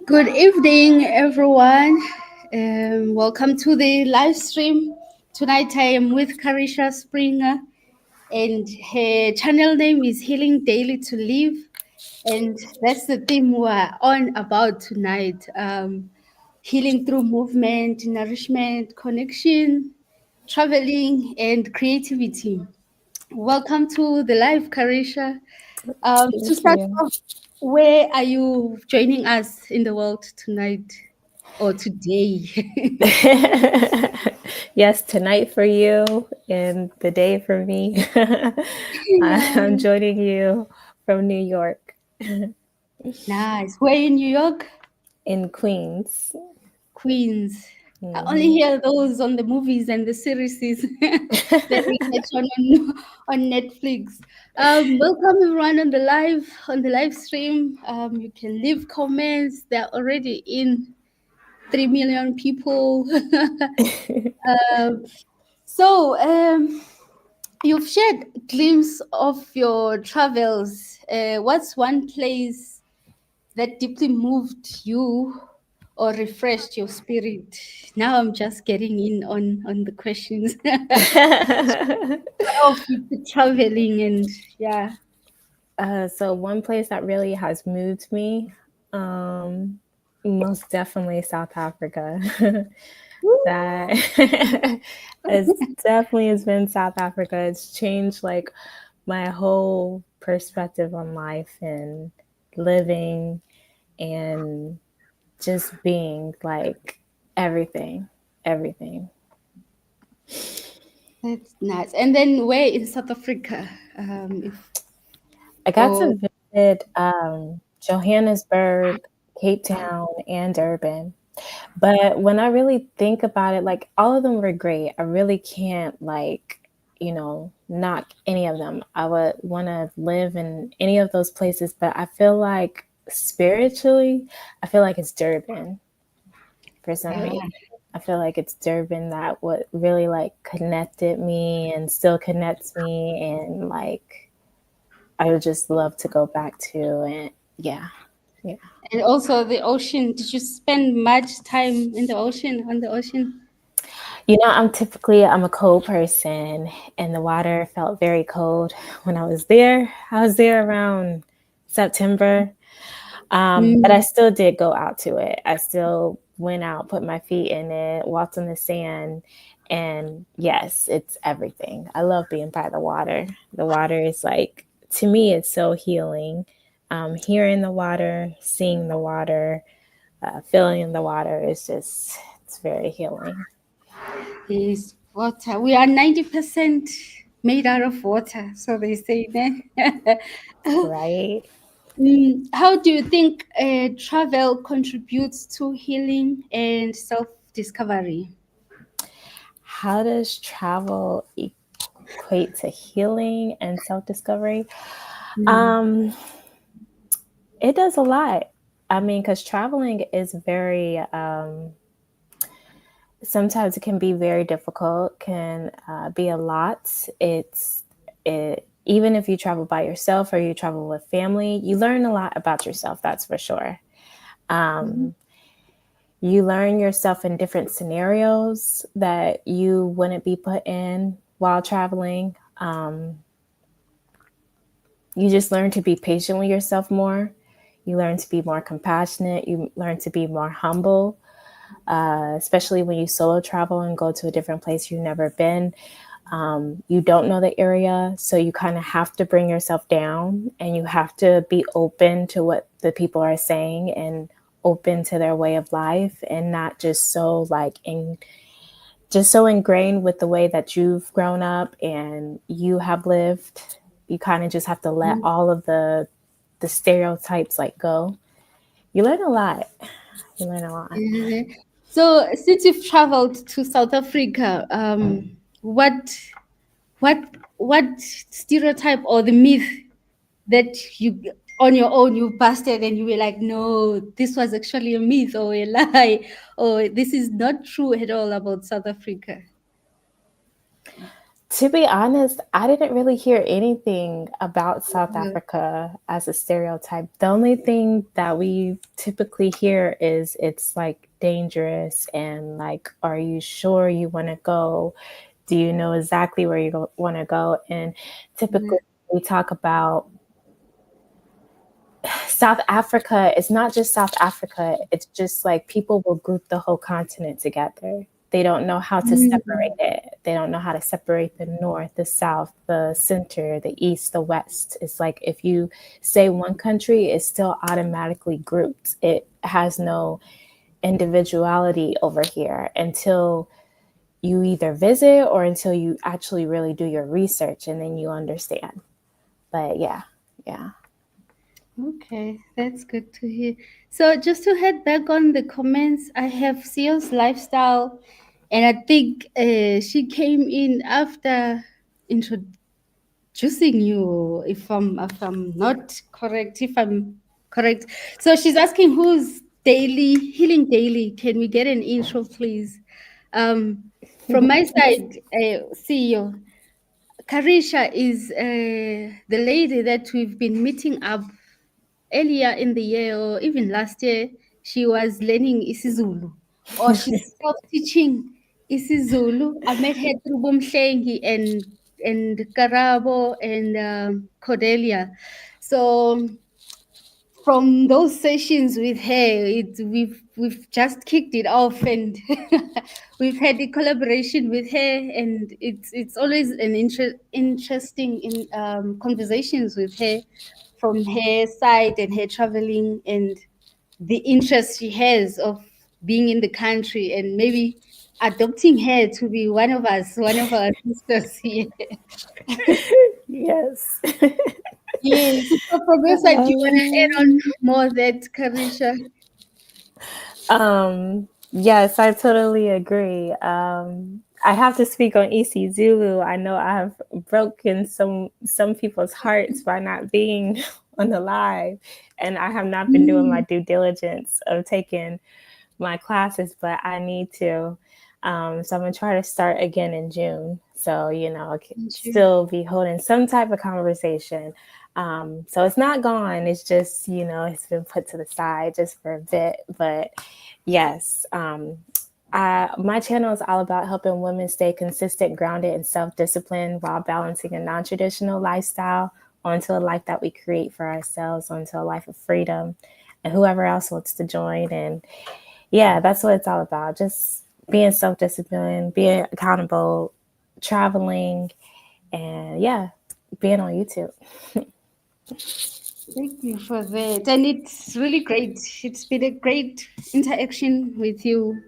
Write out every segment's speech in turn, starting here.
Good evening, everyone. Welcome to the live stream. Tonight I am with Kareesha Springer, and her channel name is Healing Daily to Live. And that's the theme we're on about tonight, healing through movement, nourishment, connection, traveling, and creativity. Welcome to the live, Kareesha. To Thank start you. off, where are you joining us in the world tonight or today? Yes, tonight for you and the day for me. I'm Nice. joining you from New York Nice. Where in New York? in Queens. Queens. I only Hmm. hear those on the movies and the series that we catch on Netflix. Welcome everyone on the live stream. You can leave comments. They're already in 3 million people. um, so you've shared glimpse of your travels. What's one place that deeply moved you or refreshed your spirit? Now I'm just getting in on the questions of the traveling and yeah. So one place that really has moved me, um, most definitely South Africa. That it's definitely has been South Africa. It's changed like my whole perspective on life and living and just being like everything, everything. That's nice. And then where in South Africa? If I got or to visit Johannesburg, Cape Town, and Durban. But when I really think about it, like all of them were great. I really can't knock any of them. I would want to live in any of those places, but I feel like spiritually, I feel like it's Durban for some ah, reason. I feel like it's Durban that what really like connected me and still connects me and like I would just love to go back to and yeah. Yeah. and also the ocean. Did you spend much time in the ocean on the ocean? I'm a cold person and the water felt very cold when I was there. I was there around September. But I Mm. still did go out to it. I still went out, put my feet in it, walked on the sand, and yes, it's everything. I love being by the water. The water is like to me it's so healing. Hearing the water, seeing the water, feeling the water is just it's very healing. Is water. We are 90% made out of water, so they say that. Right? How do you think travel contributes to healing and self-discovery? How does travel equate to healing and self discovery? Mm. Um, it does a lot. I mean, because traveling is very, sometimes it can be very difficult, can be a lot. Even if you travel by yourself or you travel with family, you learn a lot about yourself, that's for sure. Mhm. Um, you learn yourself in different scenarios that you wouldn't be put in while traveling. You just learn to be patient with yourself more. You learn to be more compassionate. You learn to be more humble, especially when you solo travel and go to a different place you've never been. You don't know the area, so you kind of have to bring yourself down and you have to be open to what the people are saying and open to their way of life and not just so just so ingrained with the way that you've grown up and you have lived. You kind of just have to let all of the stereotypes like go. You learn a lot. You learn a lot. Mhm. So, since you've traveled to South Africa, what what stereotype or the myth that you on your own you busted and you were like, no, this was actually a myth or a lie, or this is not true at all about South Africa? To be honest, I didn't really hear anything about South Yeah. Africa as a stereotype. The only thing that we typically hear is it's like dangerous and like, are you sure you want to go? Do you know exactly where you want to go? And typically we talk about South Africa. It's not just South Africa, it's just like people will group the whole continent together. They don't know how to Mm. separate it. They don't know how to separate the north, the south, the center, the east, the west. It's like if you say one country, it's still automatically grouped. It has no individuality over here until you either visit or until you actually really do your research and then you understand. But yeah, yeah. Okay, that's good to hear. So just to head back on the comments, I have Sio's lifestyle, and I think she came in after introducing you. If I'm not correct, if I'm correct. So she's asking who's daily healing daily. Can we get an intro, please? From my side, CEO. Kareesha is the lady that we've been meeting up earlier in the year or even last year. She was learning isiZulu, or she's self-teaching isiZulu. I met her through Bomhlengi and Karabo and Cordelia. So from those sessions with her, we've just kicked it off, and we've had a collaboration with her, and it's always an interesting conversations with her from her side and her traveling and the interest she has of being in the country and maybe adopting her to be one of us, one of our sisters here. Yes. Yes. So from your side, do you want to add on more that, Karisha? Yes, I totally agree. I have to speak on EC Zulu. I know I have broken some people's hearts by not being on the live, and I have not been doing my Mm, due diligence of taking my classes, but I need to. So I'm gonna try to start again in June. So I can thank you. still be holding some type of conversation. So it's not gone. It's just it's been put to the side just for a bit. But yes, my channel is all about helping women stay consistent, grounded, and self-disciplined while balancing a non-traditional lifestyle onto a life that we create for ourselves, onto a life of freedom, and whoever else wants to join. And yeah, that's what it's all about. Just being self disciplined, being accountable, traveling, and yeah, being on YouTube. Thank you for that. And it's really great. It's been a great interaction with you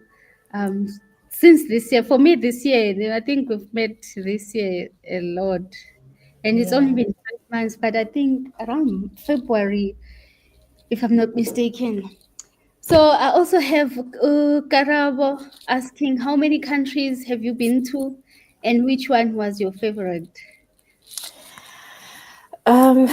um, since this year. For me, this year, I think we've met this year a lot. And it's only Yeah. been 5 months, but I think around February, if I'm not mistaken. So I also have Karabo asking how many countries have you been to and which one was your favorite? Um,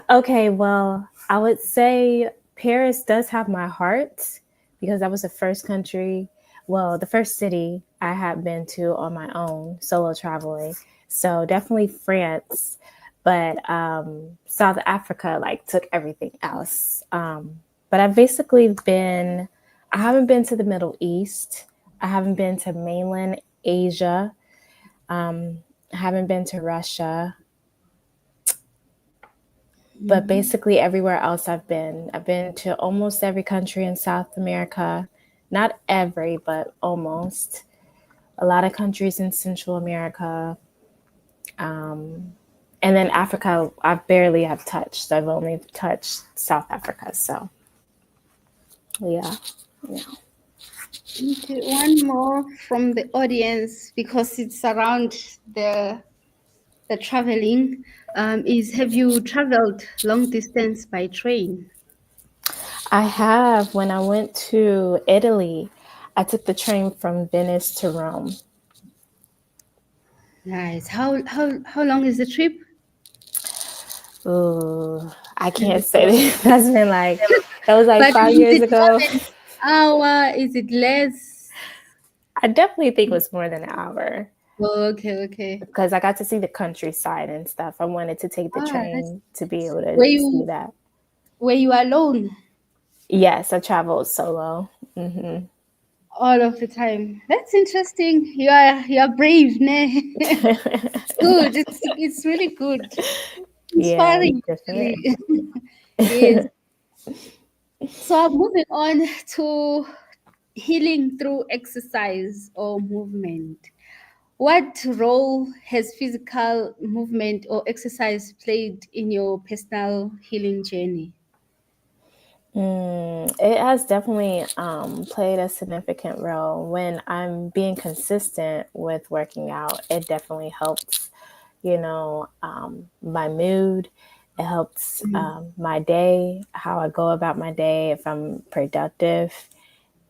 okay, well, I would say Paris does have my heart because that was the first country, well, the first city I had been to on my own, solo traveling. So definitely France, but South Africa like took everything else. But I haven't been to the Middle East. I haven't been to mainland Asia. I haven't been to Russia, but Mhm. basically everywhere else I've been. I've been to almost every country in South America. Not every, but almost. A lot of countries in Central America. And then Africa, I barely have touched. I've only touched South Africa. So, yeah. Yeah. Okay, one more from the audience because it's around the traveling. Is have you traveled long distance by train? I have. When I went to Italy, I took the train from Venice to Rome. Nice. How long is the trip? Ooh, I can't say that. That was like But 5 years is it more ago. than an hour? Is it less? I definitely think it was more than an hour. Oh, okay, okay. because I got to see the countryside and stuff. I wanted to take the Ah, that's train to be nice. able to Were see you that. were you alone Yes, I traveled solo. Hmm. all of the time? That's interesting. You are brave, ne? It's good. It's really good. Yeah, it's Inspiring, different. actually. Yes. So moving on to healing through exercise or movement. What role has physical movement or exercise played in your personal healing journey? It has definitely played a significant role. When I'm being consistent with working out, it definitely helps, my mood. It helps Mm, my day, how I go about my day, if I'm productive,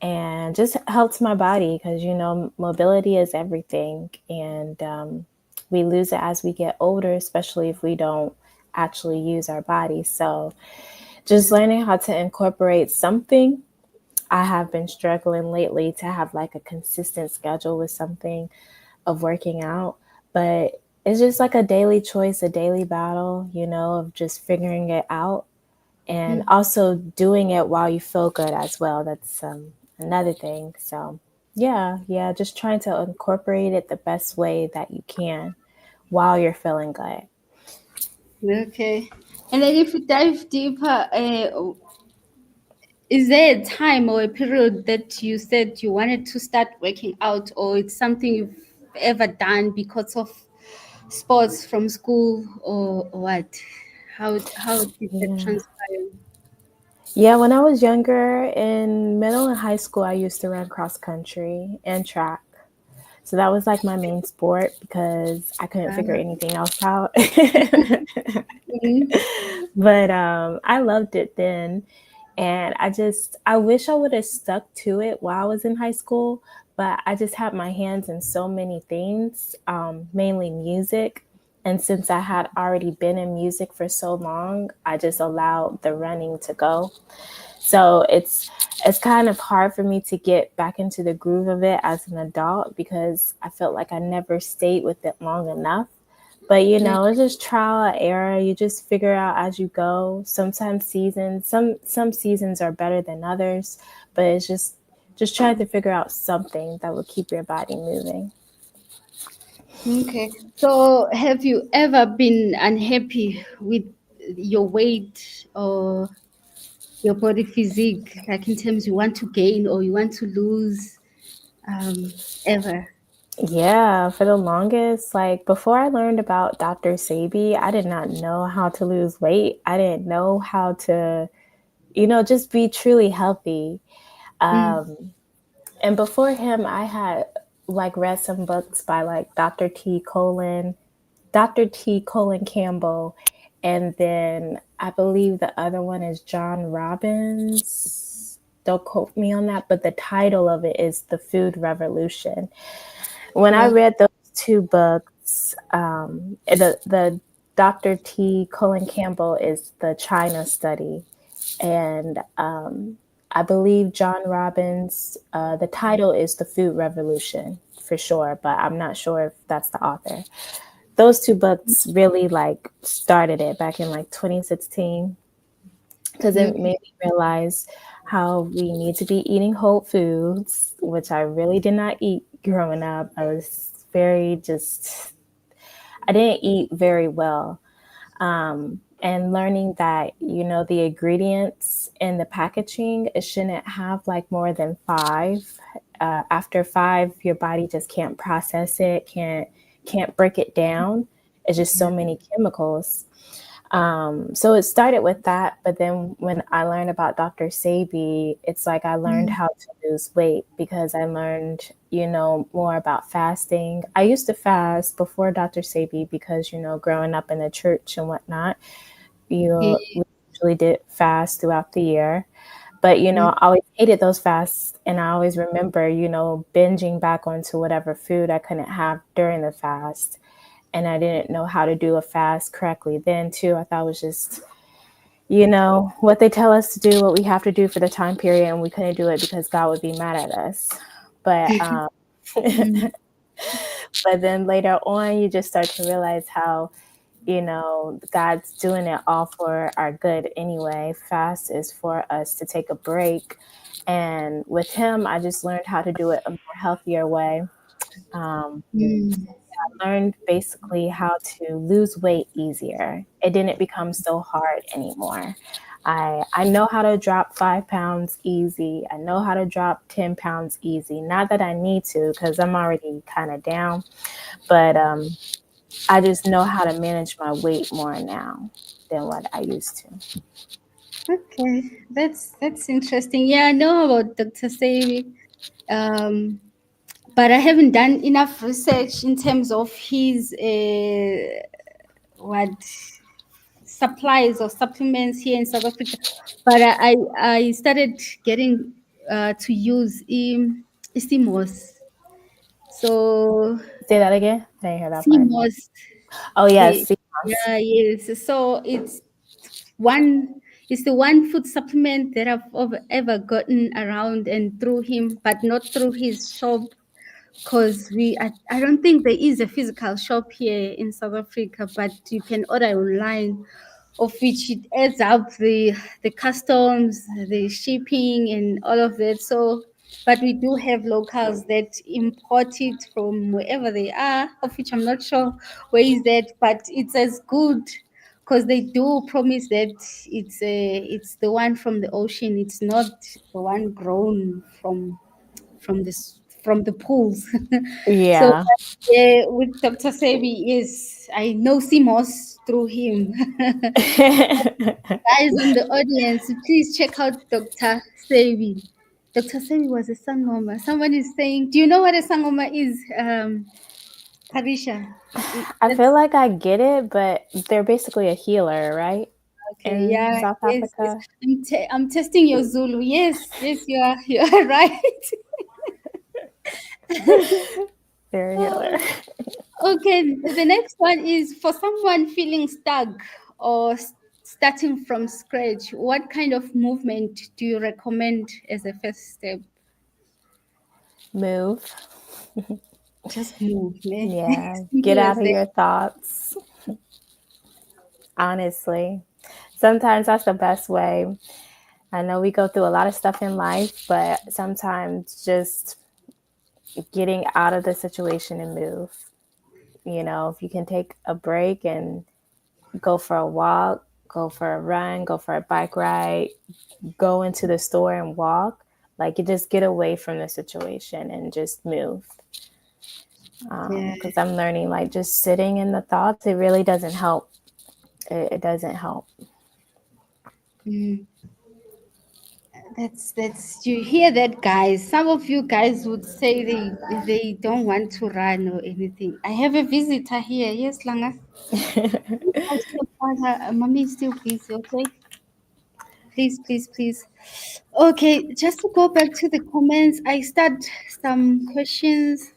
and just helps my body because, mobility is everything. And we lose it as we get older, especially if we don't actually use our body. So, just learning how to incorporate something. I have been struggling lately to have like a consistent schedule with something of working out, but it's just like a daily choice, a daily battle, of just figuring it out and mm. also doing it while you feel good as well. That's another thing. So, yeah, just trying to incorporate it the best way that you can while you're feeling good. Okay. And then if we dive deeper, is there a time or a period that you said you wanted to start working out, or it's something you've ever done because of sports from school, or what? How did that Yeah. transpire? Yeah, when I was younger in middle and high school, I used to run cross country and track. So that was like my main sport because I couldn't figure Uh, anything else out. mhm. But I loved it then. And I wish I would have stuck to it while I was in high school, but I just had my hands in so many things, mainly music. And since I had already been in music for so long, I just allowed the running to go. So it's kind of hard for me to get back into the groove of it as an adult because I felt like I never stayed with it long enough. But it's just trial and error. You just figure out as you go. Sometimes some seasons are better than others, but it's just trying to figure out something that will keep your body moving. Okay. So, have you ever been unhappy with your weight or your body physique, like in terms you want to gain or you want to lose, ever? Yeah, for the longest, like before I learned about Dr. Sabi, I did not know how to lose weight. I didn't know how to, just be truly healthy. Mm, And before him, I had like read some books by like Dr. T. Colin Campbell, and then I believe the other one is John Robbins. Don't quote me on that, but the title of it is The Food Revolution. When I well, read those two books, the Dr. T. Colin Campbell is the China study, and I believe John Robbins. The title is The Food Revolution for sure, but I'm not sure if that's the author. Those two books really like started it back in like 2016 because it okay. made me realize how we need to be eating whole foods, which I really did not eat growing up. I was very just, I didn't eat very well. And learning that, the ingredients in the packaging, it shouldn't have like more than five. After five, your body just can't process it, can't break it down. It's just Yeah. so many chemicals. So it started with that, but then when I learned about Dr. Sabi, it's like I learned Mm, how to lose weight because I learned, more about fasting. I used to fast before Dr. Sabi because, growing up in the church and whatnot, yeah. we usually did fast throughout the year. But, Mm, I always hated those fasts. And I always remember, binging back onto whatever food I couldn't have during the fast, and I didn't know how to do a fast correctly then too. I thought it was just, what they tell us to do, what we have to do for the time period, and we couldn't do it because God would be mad at us. But mm, But then later on, you just start to realize how, God's doing it all for our good anyway. Fast is for us to take a break. And with Him, I just learned how to do it a more healthier way. Um, Mm. Learned basically how to lose weight easier. It didn't become so hard anymore. I know how to drop 5 pounds easy. I know how to drop 10 pounds easy. Not that I need to, because I'm already kind of down, but I just know how to manage my weight more now than what I used to. Okay, that's interesting. Yeah, I know about Dr. Sebi, but I haven't done enough research in terms of his what supplies or supplements here in South Africa. But I started getting to use Istimos. So Say that again. I didn't hear that part. CMOS, Oh yes, the sea moss. yeah, yes. So one it's the one food supplement that I've ever gotten around and through him, but not through his shop, because I don't think there is a physical shop here in South Africa, but you can order online, of which it adds up the customs, the shipping, and all of that. So, but we do have locals that import it from wherever they are, of which I'm not sure where is that, but it's as good because they do promise that it's the one from the ocean. It's not the one grown from the pools. So Yeah. with Dr. Sebi, yes, I know Simos through him. Guys on the audience, please check out Dr. Sebi. Dr. Sebi was a sangoma. Someone is saying, do you know what a sangoma is, Kareesha? I feel That's like I get it, but they're basically a healer, right? okay. In Yeah, South yes, yes. Africa. I'm testing your Zulu. Yes, yes, you are right. They're a healer. Okay, the next one is for someone feeling stuck or starting from scratch. What kind of movement do you recommend as a first step? Move. Just move, man. Yeah. Get Simple out as of that. your thoughts, honestly. Sometimes that's the best way. I know we go through a lot of stuff in life, but sometimes just getting out of the situation and move. If you can take a break and go for a walk, go for a run, go for a bike ride, go into the store and walk, like you just get away from the situation and just move. Yeah. Because I'm learning, like, just sitting in the thoughts, it really doesn't help. It doesn't help. Mm. That's you hear that, guys. Some of you guys would say they don't want to run or anything. I have a visitor here. Yes, Langa. Ask your father. Mommy is still busy. Okay. Please, please, please. Okay, just to go back to the comments, I start some questions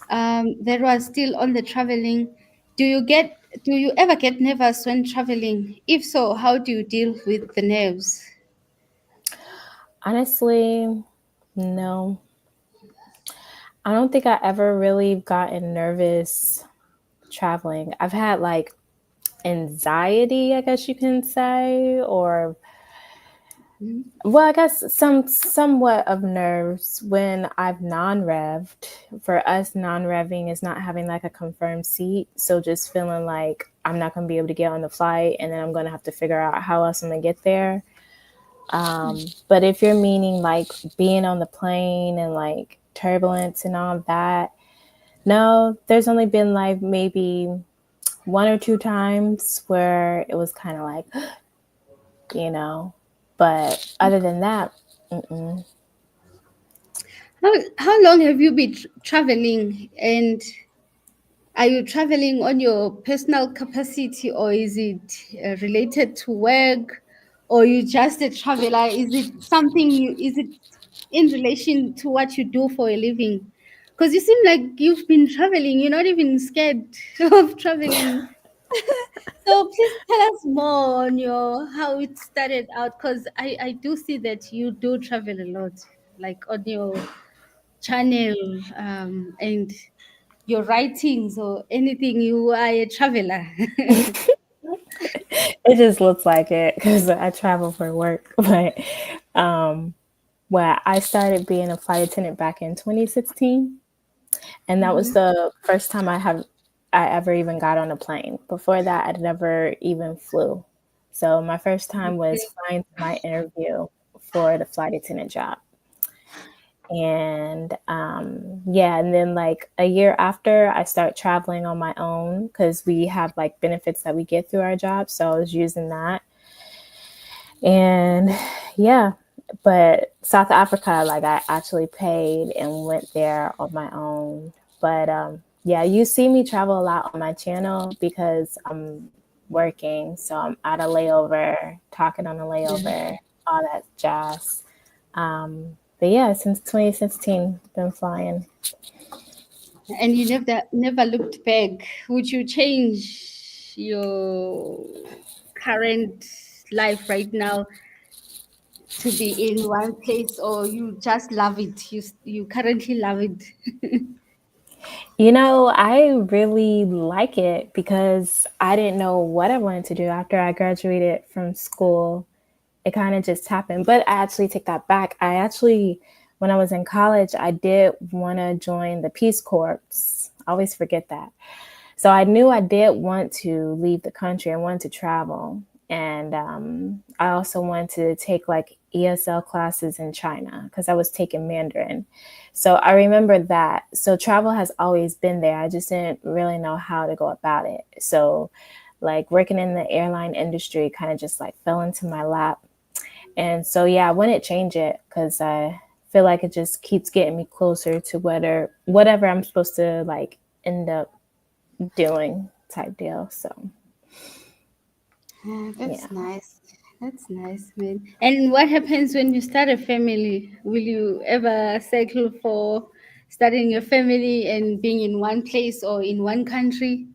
that was still on the traveling. Do you ever get nervous when traveling? If so, how do you deal with the nerves? Honestly, no. I don't think I ever really gotten nervous traveling. I've had like anxiety, I guess you can say, or Mm. well, I guess somewhat of nerves when I've non-revved. For us, non-revving is not having like a confirmed seat, so just feeling like I'm not gonna be able to get on the flight, and then I'm gonna have to figure out how else I'm gonna get there. But if you're meaning like being on the plane and like turbulence and all that, no, there's only been like maybe one or two times where it was kind of like, you know, but other than that, mm-mm. How long have you been traveling, and are you traveling on your personal capacity, or is it related to work, or you just a traveler? Is it something you? Is it in relation to what you do for a living? Because you seem like you've been traveling. You're not even scared of traveling. So please tell us more on your how it started out. Because I do see that you do travel a lot, like on your channel, and your writings or anything, you are a traveler. It just looks like it because I travel for work. But well, I started being a flight attendant back in 2016, and that was Mhm. the first time I ever even got on a plane. Before that, I'd never even flew. So my first time was flying to my interview for the flight attendant job. And yeah, and then like a year after, I start traveling on my own because we have like benefits that we get through our job. So I was using that. And yeah, but South Africa, like I actually paid and went there on my own. But yeah, you see me travel a lot on my channel because I'm working. So I'm at a layover, talking on a Yeah. layover, all that jazz. But yeah, since 2016, been flying. And you never looked back. Would you change your current life right now to be in one place, or you just love it? You currently love it. You know, I really like it because I didn't know what I wanted to do after I graduated from school. It kind of just happened. But I actually take that back. I actually, when I was in college, I did want to join the Peace Corps. I always forget that. So I knew I did want to leave the country. I wanted to travel. And I also wanted to take like ESL classes in China because I was taking Mandarin. So I remember that. So travel has always been there. I just didn't really know how to go about it. So like working in the airline industry kind of just like fell into my lap. And so, yeah, I wouldn't change it because I feel like it just keeps getting me closer to whatever I'm supposed to like end up doing type deal. So, Ah, yeah. that's nice. That's nice, man. And what happens when you start a family? Will you ever settle for starting a family and being in one place or in one country?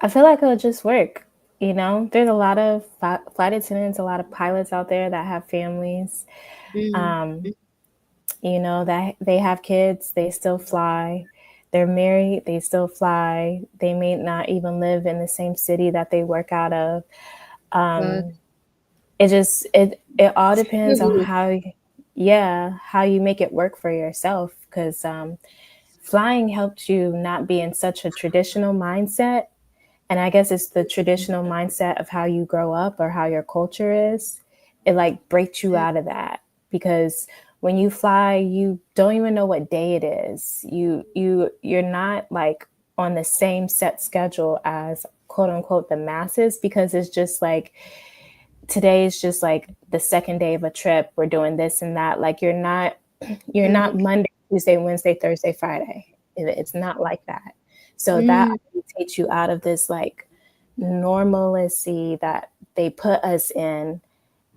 I feel like it'll just work. You know, there's a lot of flight attendants, a lot of pilots out there that have families. Mm. Um, you know, that they have kids, they still fly. They're married, they still fly. They may not even live in the same city that they work out of. But It all depends on privilege. how, yeah, how you make it work for yourself. Because flying helps you not be in such a traditional mindset. And I guess it's the traditional mindset of how you grow up or how your culture is. It like breaks you out of that because when you fly, you don't even know what day it is. You're not like on the same set schedule as quote unquote the masses because it's just like today is just like the second day of a trip. We're doing this and that. Like you're not Okay. Monday, Tuesday, Wednesday, Thursday, Friday. It's not like that. So that Mm. takes you out of this like normalcy that they put us in,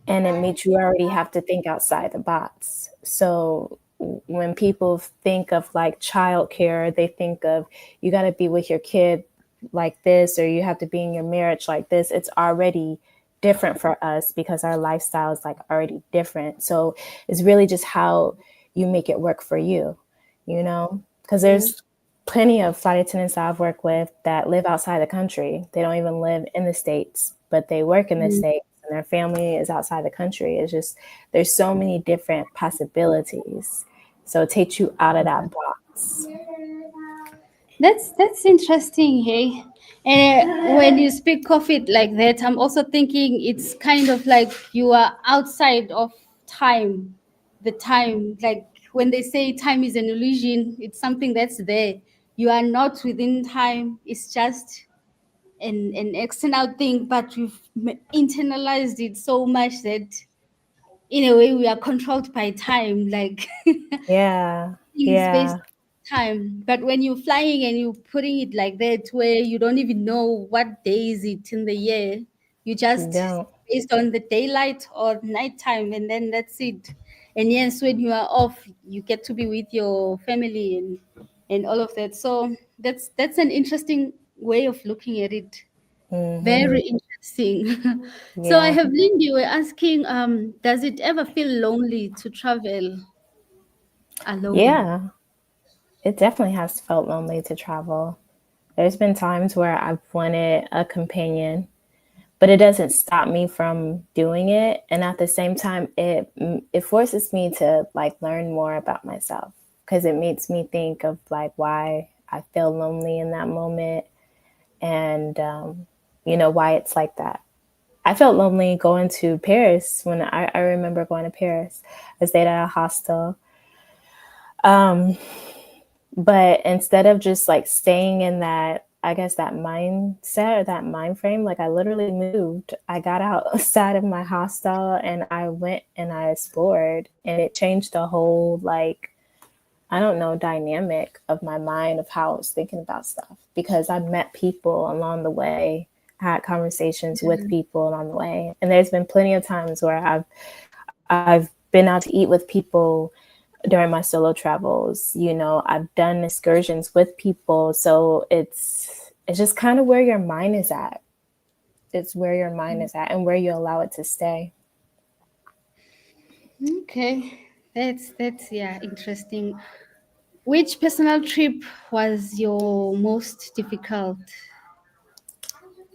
and it makes you already have to think outside the box. So when people think of like childcare, they think of you got to be with your kid like this, or you have to be in your marriage like this. It's already different for us because our lifestyle is like already different. So it's really just how you make it work for you, you know? Because Mm. there's plenty of flight attendants that I've worked with that live outside the country. They don't even live in the States, but they work in the Mm. States and their family is outside the country. It's just, there's so many different possibilities. So it takes you out of that box. That's interesting, hey. And when you speak of it like that, I'm also thinking it's kind of like you are outside of time. The time, like when they say time is an illusion, it's something that's there. You are not within time. It's just an external thing, but we've internalized it so much that in a way we are controlled by time. Like Yeah. things based Yeah. on time. But when you're flying and you're putting it like that, where you don't even know what day is it in the year, you You just don't. based on the daylight or nighttime, and then that's it. And yes, when you are off, you get to be with your family and all of that. So that's an interesting way of looking at it. Hmm. Very interesting. So I Yeah. have Lindy, you were asking, does it ever feel lonely to travel alone? Yeah. It definitely has felt lonely to travel. There's been times where I've wanted a companion, but it doesn't stop me from doing it. And at the same time, it forces me to like learn more about myself because it makes me think of like why I feel lonely in that moment, and why it's like that. I felt lonely going to Paris when I remember going to Paris. I stayed at a hostel. Um, but instead of just like staying in that, I guess that mindset or that mind frame, like I literally moved. I got outside of my hostel and I went and I explored, and it changed the whole, like, I don't know, dynamic of my mind of how I was thinking about stuff, because I met people along the way, had conversations with people along the way. And there's been plenty of times where I've been out to eat with people during my solo travels. I've done excursions with people. So it's just kind of where your mind is at. It's where your mind is at and where you allow it to stay. Okay, that's yeah, interesting. Which personal trip was your most difficult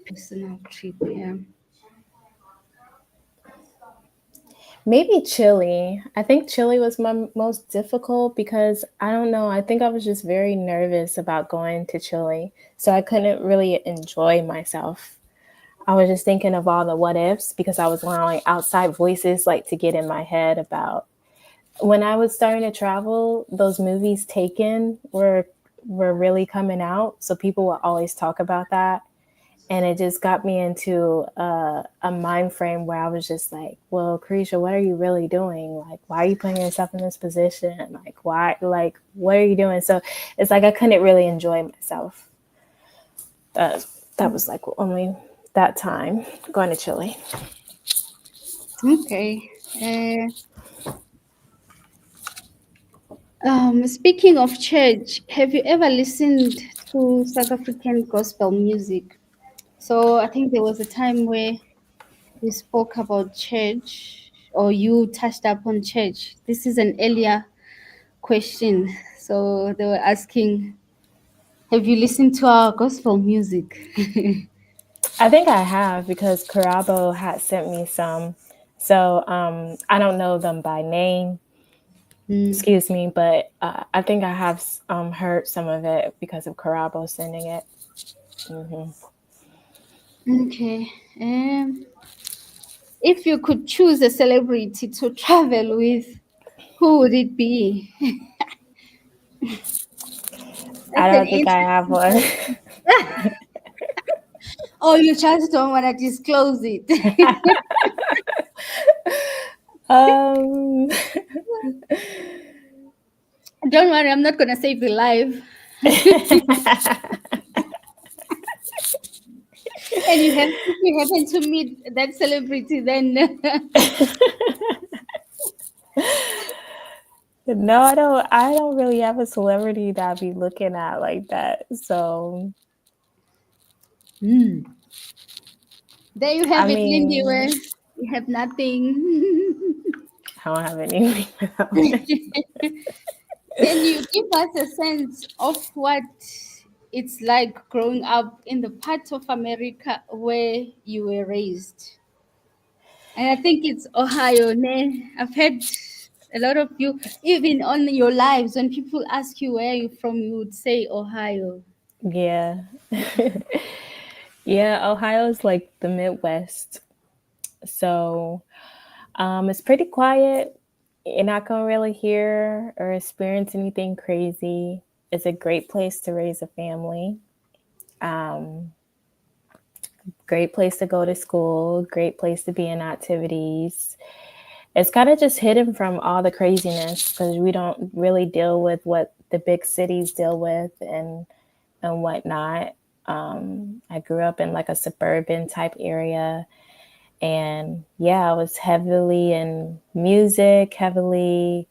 personal trip? Yeah. Maybe Chile. I think Chile was my most difficult because I don't know. I think I was just very nervous about going to Chile. So I couldn't really enjoy myself. I was just thinking of all the what ifs because I was allowing outside voices like to get in my head about when I was starting to travel, those movies Taken were really coming out. So people will always talk about that. And it just got me into a mind frame where I was just like, well, Kareesha, what are you really doing? Like, why are you putting yourself in this position? Like, why, like, what are you doing? So it's like I couldn't really enjoy myself. That was like only that time going to Chile. Okay. Speaking of church, have you ever listened to South African gospel music? So I think there was a time where we spoke about church, or you touched upon church. This is an earlier question. So they were asking, have you listened to our gospel music? I think I have because Karabo had sent me some. So I don't know them by name, Mm, excuse me, but I think I have heard some of it because of Karabo sending it. Hmm. okay. If you could choose a celebrity to travel with, who would it be? I That's an don't think I have interesting one. question. Oh, you just don't want to disclose it. um, Don't worry, I'm not gonna save the live. And you have, if you happen to meet that celebrity, then no, I don't. I don't really have a celebrity that I be looking at like that. So Hmm. There you I have it, Lindy. Where mean, you have nothing. I don't have any. Can you give us a sense of what it's like growing up in the part of America where you were raised? And I think it's Ohio. Ne? I've heard a lot of you, even on your lives, when people ask you where you're from, you would say Ohio. Yeah. Yeah, Ohio's like the Midwest. So it's pretty quiet. You're not going to really hear or experience anything crazy. It's a great place to raise a family. Um, Great place to go to school. Great place to be in activities. It's kind of just hidden from all the craziness because we don't really deal with what the big cities deal with and whatnot. I grew up in like a suburban type area. And yeah, I was heavily in music, heavily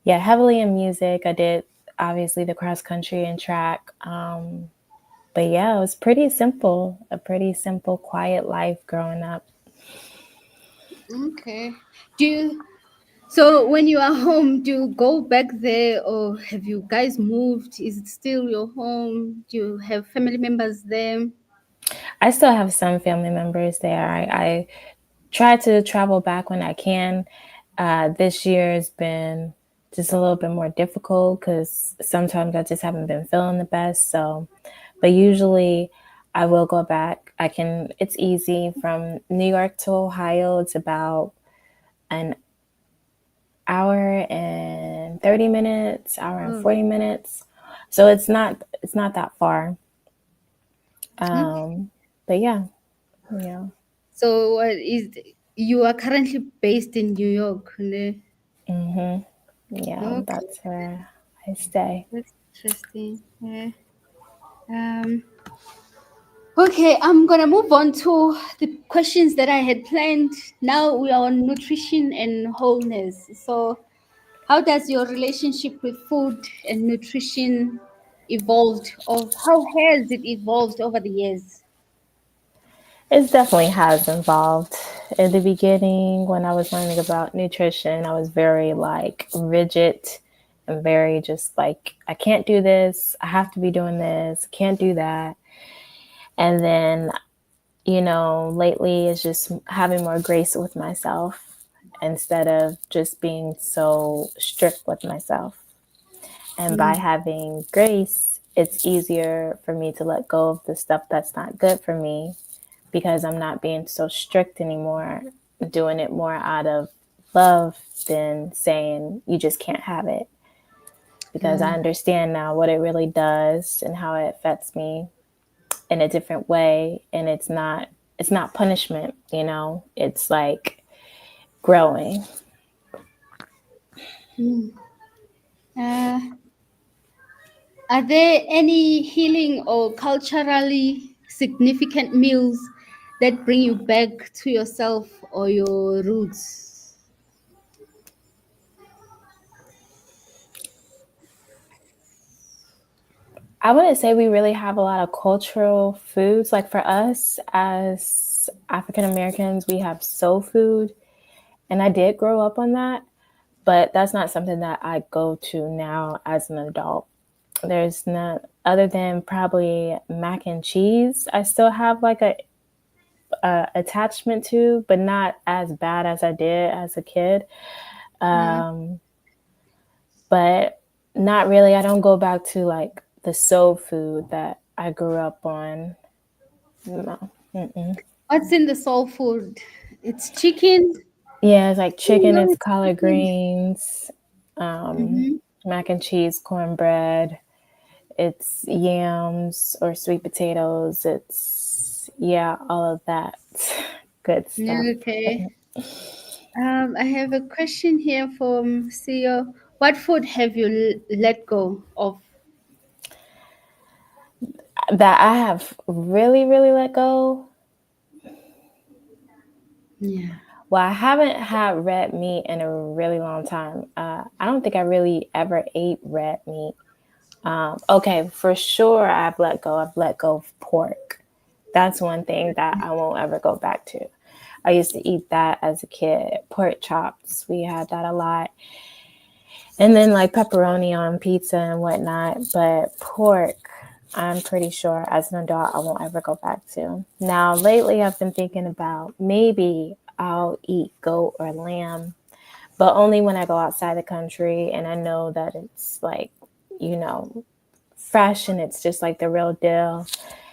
in music. I did obviously the cross country and track. But yeah, it was a pretty simple, quiet life growing up. Okay. Do you? So when you are home, do you go back there or have you guys moved? Is it still your home? Do you have family members there? I still have some family members there. I try to travel back when I can. This year has been just a little bit more difficult because sometimes I just haven't been feeling the best. So, but usually I will go back. I can, it's easy from New York to Ohio. It's about an hour and 30 minutes, hour and Oh, 40 minutes. So it's not that far. okay. Um, but yeah, yeah. So you are currently based in New York, ne? hmm Yeah, Okay, that's where I stay. that's interesting. Yeah. Um, okay, I'm gonna move on to the questions that I had planned. Now we are on nutrition and wholeness. So, how does your relationship with food and nutrition evolved? Of how has it evolved over the years? It definitely has involved. In the beginning, when I was learning about nutrition, I was very like rigid and very just like, I can't do this. I have to be doing this. Can't do that. And then, lately it's just having more grace with myself instead of just being so strict with myself. And by Mm, having grace, it's easier for me to let go of the stuff that's not good for me because I'm not being so strict anymore, doing it more out of love than saying you just can't have it. Because I yeah. understand now what it really does and how it affects me in a different way. And it's not punishment, it's like growing. Mm. Uh, are there any healing or culturally significant meals that bring you back to yourself or your roots? I wouldn't say we really have a lot of cultural foods. Like for us as African Americans, we have soul food. And I did grow up on that, but that's not something that I go to now as an adult. There's not, other than probably mac and cheese, I still have like a attachment to, but not as bad as I did as a kid. Yeah. Um, but not really. I don't go back to like the soul food that I grew up on. No. Mm-mm. What's in the soul food? It's chicken. Yeah, it's like You chicken, know, it's it's collard chicken. greens, um, Mm-hmm. mac and cheese, cornbread, it's yams or sweet potatoes. It's, yeah, all of that good Yeah, stuff. okay. I have a question here from CEO. What food have you let go of? That I have really, really let go. Yeah. Well, I haven't had red meat in a really long time. I don't think I really ever ate red meat. Okay, for sure, I've let go. I've let go of pork. That's one thing that I won't ever go back to. I used to eat that as a kid. Pork chops, we had that a lot. And then like pepperoni on pizza and whatnot. But pork, I'm pretty sure as an adult, I won't ever go back to. Now, lately, I've been thinking about maybe I'll eat goat or lamb, but only when I go outside the country and I know that it's like, you know, fresh and it's just like the real deal.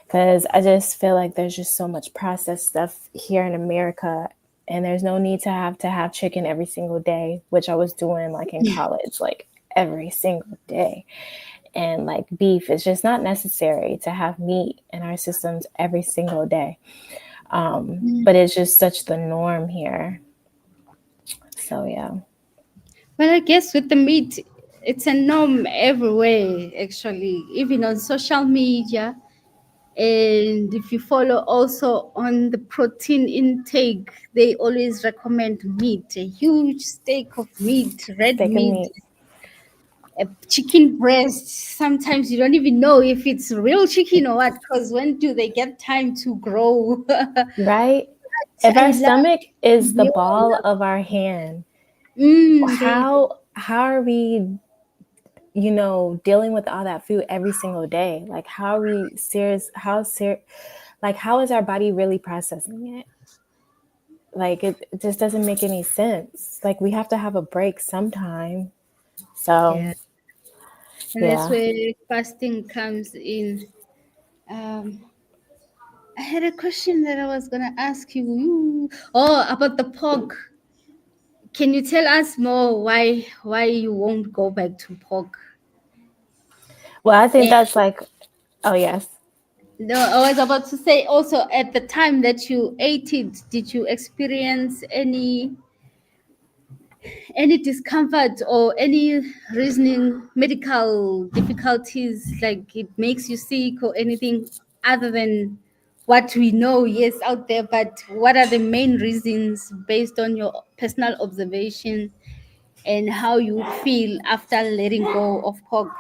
Because I just feel like there's just so much processed stuff here in America, and there's no need to have chicken every single day, which I was doing like in college, like every single day. And like beef, it's just not necessary to have meat in our systems every single day. Mm. But it's just such the norm here. So yeah. Well, I guess with the meat, it's a norm everywhere, actually, even on social media. And if you follow also on the protein intake, they always recommend meat, a huge steak of meat, red Steak and meat, meat, a chicken breast. Sometimes you don't even know if it's real chicken or what, because when do they get time to grow? right? If I our love stomach is the milk. ball of our hand, Okay. How are we, dealing with all that food every single day? Like, how are we serious? Like, how is our body really processing it? Like, it just doesn't make any sense. Like, we have to have a break sometime. So, Yeah. And that's yeah. where fasting comes in. Um, I had a question that I was gonna ask you. Oh, about the pork. Can you tell us more why you won't go back to pork? Well, I think And that's like, oh, yes. no, I was about to say also at the time that you ate it, did you experience any discomfort or any reasoning medical difficulties, like it makes you sick or anything other than what we know, yes, out there, but what are the main reasons based on your personal observation and how you feel after letting go of pork?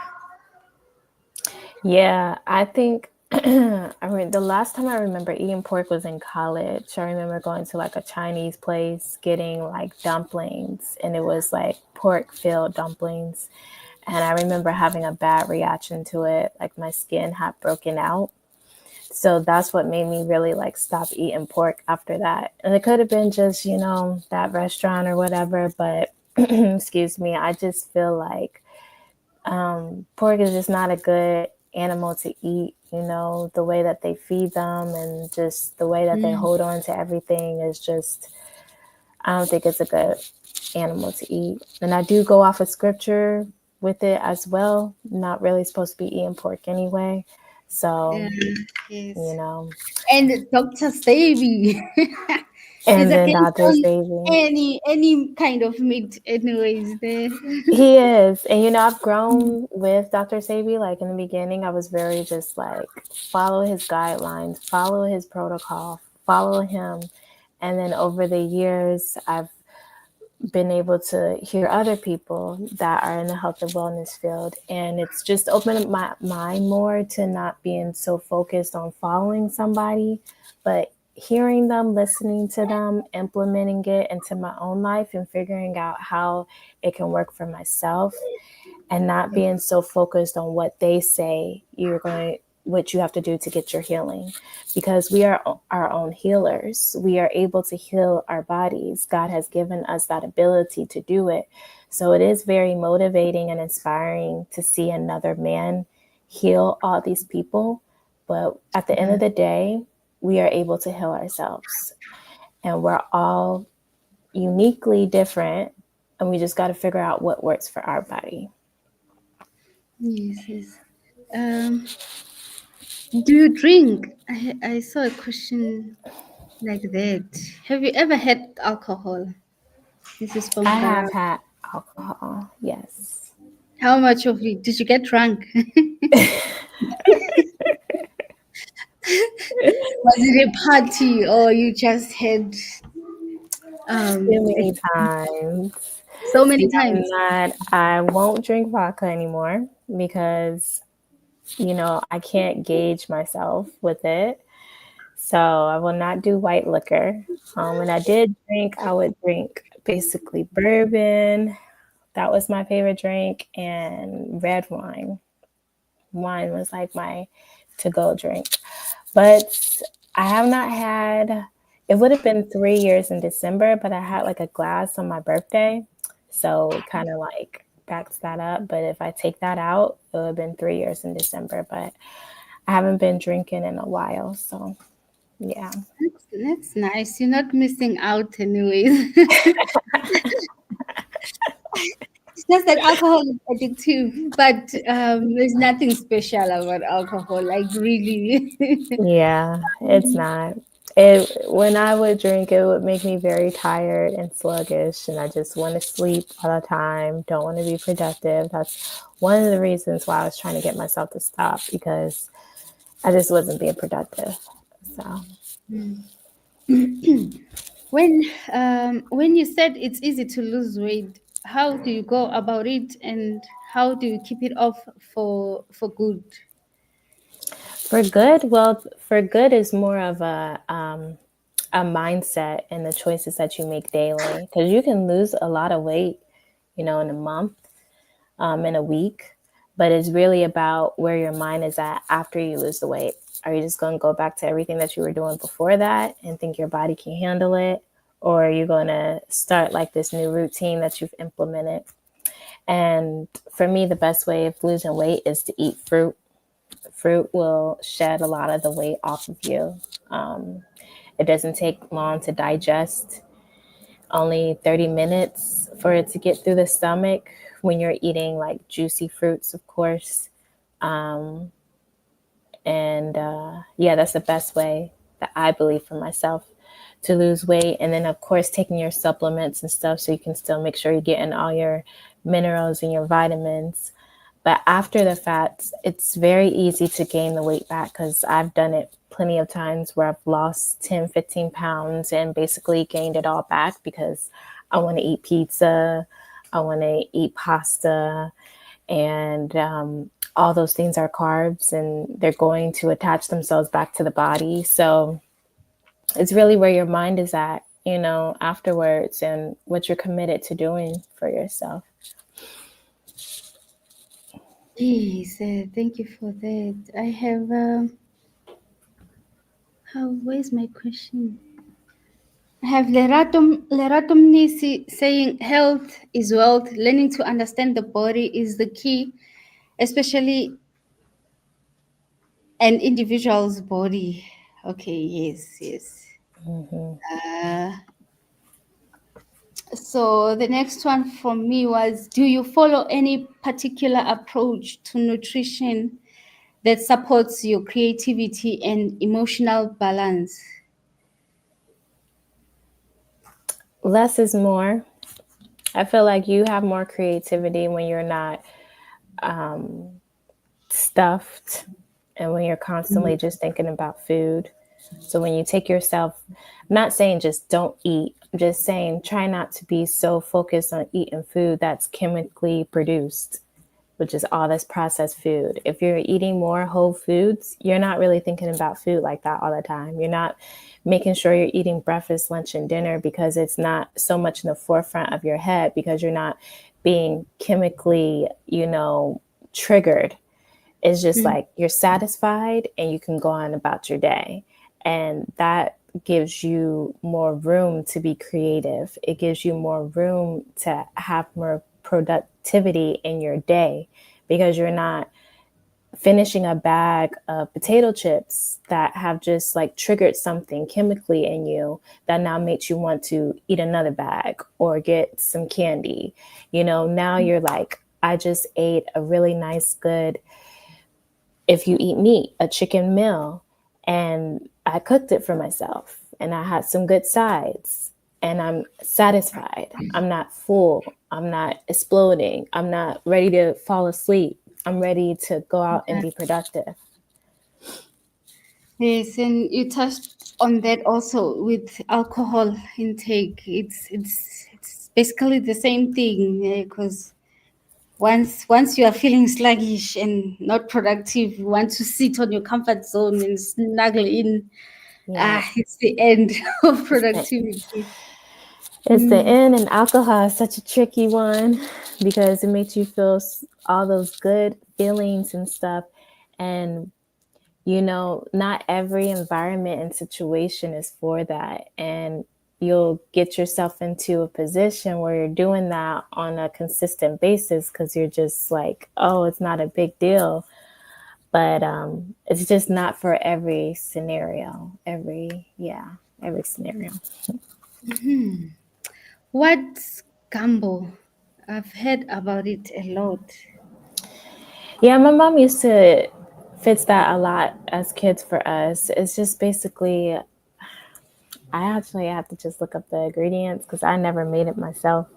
Yeah, I think the last time I remember eating pork was in college. I remember going to like a Chinese place getting like dumplings, and it was like pork filled dumplings. And I remember having a bad reaction to it, like my skin had broken out. So that's what made me really like stop eating pork after that. And it could have been just, that restaurant or whatever, but excuse me, I just feel like pork is just not a good animal to eat. The way that they feed them and just the way that they Mm, hold on to everything is just, I don't think it's a good animal to eat. And I do go off of scripture with it as well. I'm not really supposed to be eating pork anyway. yeah, So, you yes. know, And Dr. Savvy is and then against Dr. on Saving. any kind of meat anyways there. He is. And I've grown with Dr. Sabi. Like in the beginning, I was very just like follow his guidelines, follow his protocol, follow him. And then over the years, I've been able to hear other people that are in the health and wellness field. And it's just opened up my mind more to not being so focused on following somebody, but hearing them, listening to them, implementing it into my own life and figuring out how it can work for myself, and not being so focused on what they say what you have to do to get your healing, because we are our own healers. We are able to heal our bodies. God has given us that ability to do it. So it is very motivating and inspiring to see another man heal all these people, but at the end Yeah. of the day, we are able to heal ourselves, and we're all uniquely different, and we just got to figure out what works for our body. Yes, yes. Um, do you drink? I saw a question like that. Have you ever had alcohol? This is I from have Garab. had alcohol, yes. How much of it did you get drunk? Was it a party or you just had Too a, many times. so many See, times? I won't drink vodka anymore because, I can't gauge myself with it. So I will not do white liquor. When I did drink, I would drink basically bourbon. That was my favorite drink, and red wine. Wine was like my to go drink. But I have not had, it would have been 3 years in December, but I had like a glass on my birthday. So it kind of like backs that up. But if I take that out, it would have been 3 years in December. But I haven't been drinking in a while. So yeah. That's nice. You're not missing out anyways. It's just that alcohol is addictive, but there's nothing special about alcohol. Like really. Yeah, it's not. When I would drink, it would make me very tired and sluggish, and I just want to sleep all the time. Don't want to be productive. That's one of the reasons why I was trying to get myself to stop, because I just wasn't being productive. So When you said it's easy to lose weight, how do you go about it, and how do you keep it off for good? for good, well, for good is more of a mindset and the choices that you make daily. Because you can lose a lot of weight, in a month, in a week, but it's really about where your mind is at after you lose the weight. Are you just going to go back to everything that you were doing before that and think your body can handle it? Or are you going to start like this new routine that you've implemented? And for me, the best way of losing weight is to eat fruit. Fruit will shed a lot of the weight off of you. It doesn't take long to digest, only 30 minutes for it to get through the stomach when you're eating like juicy fruits, of course. Um, and yeah, that's the best way that I believe for myself to lose weight. And then, of course, taking your supplements and stuff so you can still make sure you're getting all your minerals and your vitamins. But after the fats, it's very easy to gain the weight back because I've done it plenty of times where I've lost 10, 15 pounds and basically gained it all back because I want to eat pizza, I want to eat pasta, and all those things are carbs and they're going to attach themselves back to the body. So it's really where your mind is at, afterwards and what you're committed to doing for yourself. Yes, thank you for that. I have, where's my question? I have Leratum Nisi saying health is wealth. Learning to understand the body is the key, especially an individual's body. Okay, yes, yes. Mm-hmm. Uh, so the next one from me was, do you follow any particular approach to nutrition that supports your creativity and emotional balance? Less is more. I feel like you have more creativity when you're not stuffed and when you're constantly just thinking about food. So when you take yourself, I'm not saying just don't eat, I'm just saying try not to be so focused on eating food that's chemically produced, which is all this processed food. If you're eating more whole foods, you're not really thinking about food like that all the time. You're not making sure you're eating breakfast, lunch, and dinner because it's not so much in the forefront of your head because you're not being chemically, triggered. It's just Mm, like you're satisfied and you can go on about your day. And that gives you more room to be creative. It gives you more room to have more productivity in your day because you're not finishing a bag of potato chips that have just like triggered something chemically in you that now makes you want to eat another bag or get some candy. Now you're like, I just ate a really nice, good, if you eat meat, a chicken meal, and I cooked it for myself and I had some good sides and I'm satisfied. I'm not full. I'm not exploding. I'm not ready to fall asleep. I'm ready to go out and yeah. be productive. Yes, and you touched on that also with alcohol intake. It's basically the same thing because once you are feeling sluggish and not productive, you want to sit on your comfort zone and snuggle in. Yeah. It's the end of It's the, productivity. it's the Mm, end, and alcohol is such a tricky one because it makes you feel all those good feelings and stuff. And not every environment and situation is for that. And you'll get yourself into a position where you're doing that on a consistent basis because you're just like, oh, it's not a big deal. But it's just not for every scenario. Every scenario. mhm. What's gumbo? I've heard about it a lot. Yeah, my mom used to fix that a lot as kids for us. It's just basically, I actually have to just look up the ingredients because I never made it myself.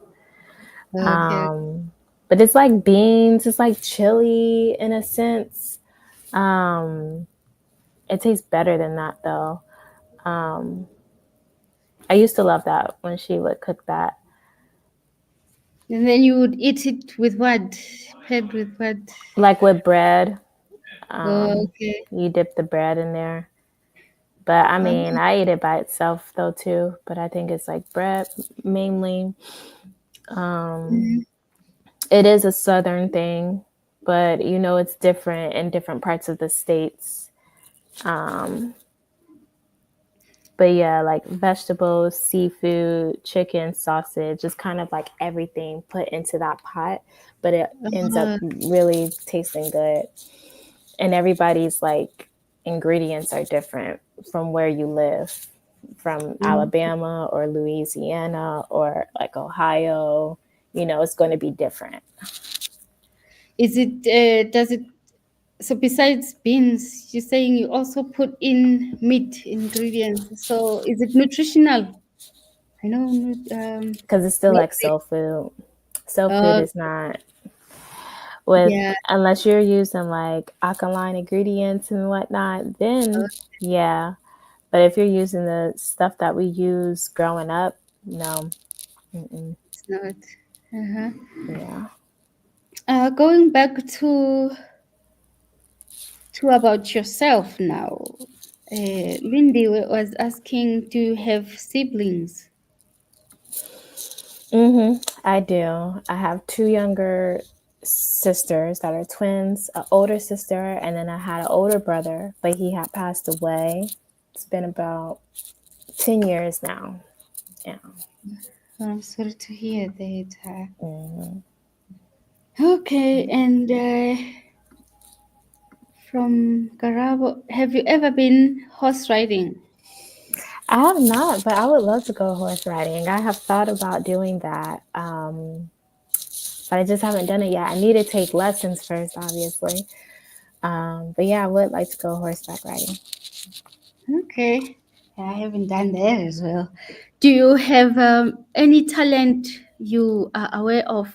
Okay. Um, but it's like beans, it's like chili in a sense. Um, it tastes better than that though. Um, I used to love that when she would cook that, And then you would eat it with what? Paired with what? like with bread. Okay. You dip the bread in there. But I Uh, mean, I eat it by itself though too. But I think it's like bread mainly. Um, mm, it is a southern thing, but you know it's different in different parts of the states. Um, but yeah, like vegetables, seafood, chicken, sausage, just kind of like everything put into that pot, but it ends up uh, really tasting good. And everybody's like ingredients are different from where you live, from mm. Alabama or Louisiana or like Ohio. You know, it's going to be different. Is it, does it, so besides beans, you're saying you also put in meat ingredients. So is it nutritional? I know, Because it's still not like really. soul food. Soul food Uh, is not with, yeah. unless you're using like alkaline ingredients and whatnot, then yeah. But if you're using the stuff that we use growing up, no. Mm-mm. It's not. Uh-huh. Yeah. Going back to about yourself now. Lindy was asking, do you have siblings? I do. I have two younger sisters that are twins, an older sister, and then I had an older brother, but he had passed away. It's been about 10 years now. Yeah. I'm sorry to hear that. Okay, and from Garabo, have you ever been horse riding? I have not, but I would love to go horse riding. I have thought about doing that, but I just haven't done it yet. I need to take lessons first, obviously. But yeah, I would like to go horseback riding. Okay, I haven't done that as well. Do you have any talent you are aware of?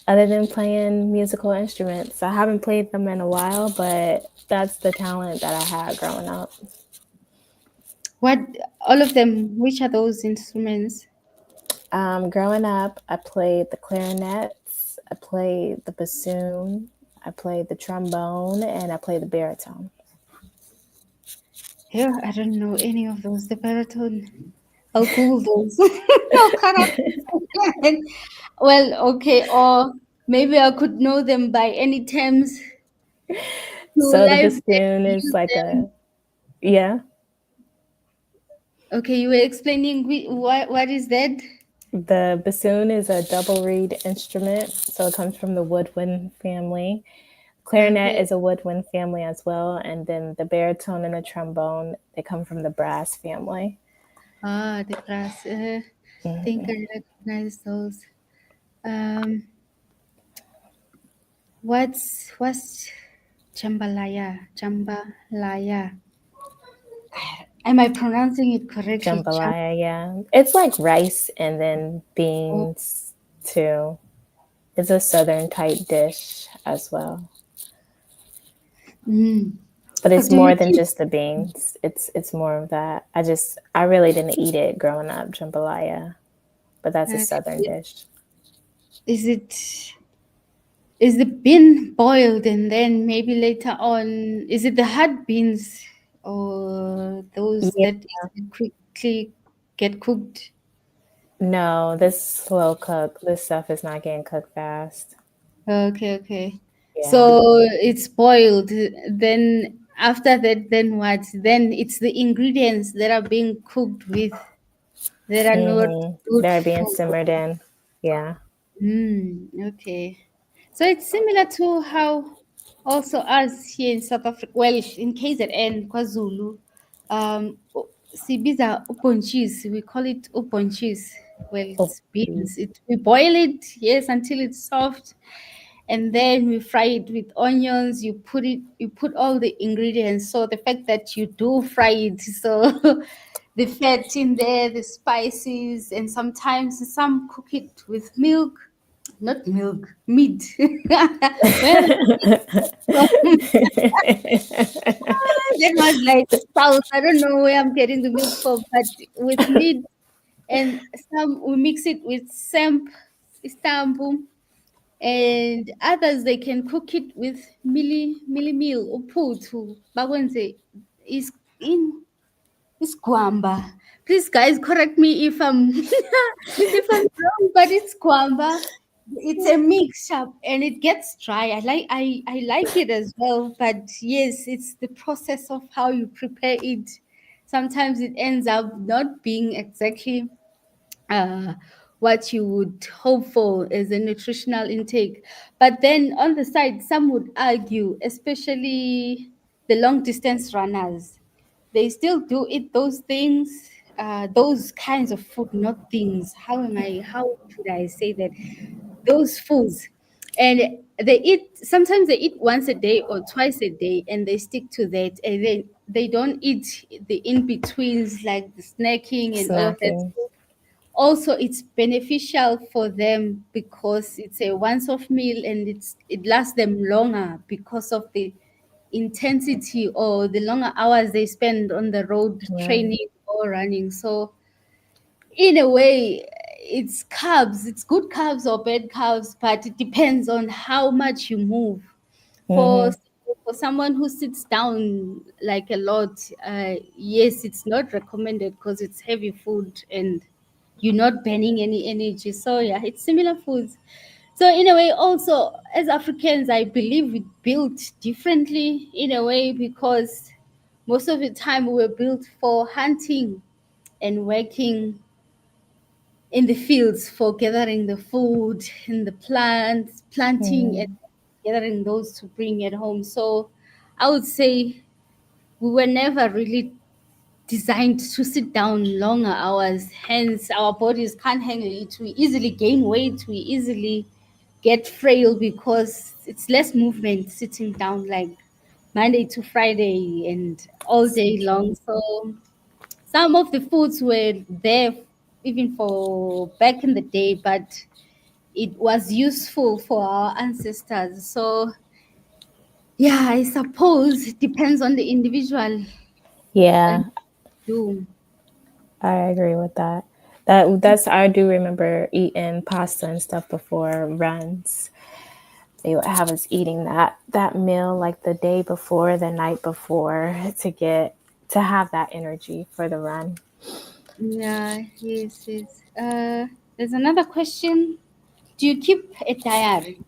Other than playing musical instruments, I haven't played them in a while, but that's the talent that I had growing up. What, all of them? Which are those instruments? Growing up, I played the clarinets, I played the bassoon, I played the trombone, and I played the baritone. Here, I don't know any of those. The baritone. I'll Google those. No, characters. Well, okay, or maybe I could know them by any terms to So the live them, bassoon is use like them. a, yeah, Okay, you were explaining what is that? the bassoon is a double reed instrument, so it comes from the woodwind family. Clarinet Okay. is a woodwind family as well, and then the baritone and the trombone, they come from the brass family. Ah, the brass. Think I recognize those. Um, what's jambalaya? Jambalaya. Am I pronouncing it correctly? Jambalaya, yeah. It's like rice and then Oh, beans too. It's a southern type dish as well. mm. But Oh, it's do you more than keep? just the beans. It's more of that. I really didn't eat it growing up, jambalaya. But that's a Uh, southern dish. is it? Is the bean boiled and then maybe later on, is it the hard beans or those Yeah. that easily quickly get cooked? No, this slow cook. This stuff is not getting cooked fast. Okay, okay. Yeah. So it's boiled. Then after that, then what? Then it's the ingredients that are being cooked with that are not good They're being for. simmered in. Yeah. Okay. So it's similar to how also us here in South Africa, well, in KZN, KwaZulu, sibiza ubhontshisi, we call it ubhontshisi. Well, Oh, it's beans. We boil it, yes, until it's soft, and then we fry it with onions. You put all the ingredients. So the fact that you do fry it, so the fat in there, the spices, and sometimes some cook it with milk, not milk, meat. Where that was like south. I don't know where I'm getting the milk from, but with meat, and some we mix it with stampu, and others they can cook it with mili meal or puthu. Bakwenze is in. It's guamba. Please, guys, correct me if I'm if I'm wrong, but it's guamba. It's a mixture and it gets dry. I like it as well, but yes, it's the process of how you prepare it. Sometimes it ends up not being exactly uh, what you would hope for as a nutritional intake. But then on the side, some would argue, especially the long distance runners, they still do eat those things, those kinds of food, not things. How should I say that? Those foods. And they eat, sometimes they eat once a day or twice a day and they stick to that. And then they don't eat the in betweens like the snacking and all of that. Snacking. Also it's beneficial for them because it's a once off meal and it lasts them longer because of the intensity or the longer hours they spend on the road Yeah. training or running. So in a way it's carbs, it's good carbs or bad carbs, but it depends on how much you move. for Mm-hmm. for someone who sits down like a lot, yes, it's not recommended because it's heavy food and you're not burning any energy. So yeah, it's similar foods. So in a way, also as Africans, I believe we built differently in a way because most of the time we were built for hunting and working in the fields for gathering the food and the plants, planting and Mm-hmm. gathering those to bring at home. So I would say we were never really designed to sit down longer hours. Hence, our bodies can't handle it. We easily gain weight. We easily get frail because it's less movement sitting down like Monday to Friday and all So day long. true. So some of the foods were there even for back in the day, but it was useful for our ancestors. So yeah, I suppose it depends on the individual and Yeah, do. I agree with that. That's I do remember eating pasta and stuff before runs. They would have us eating that meal like the day before, the night before to have that energy for the run. Yeah, yes, yes. There's another question. Do you keep a diary?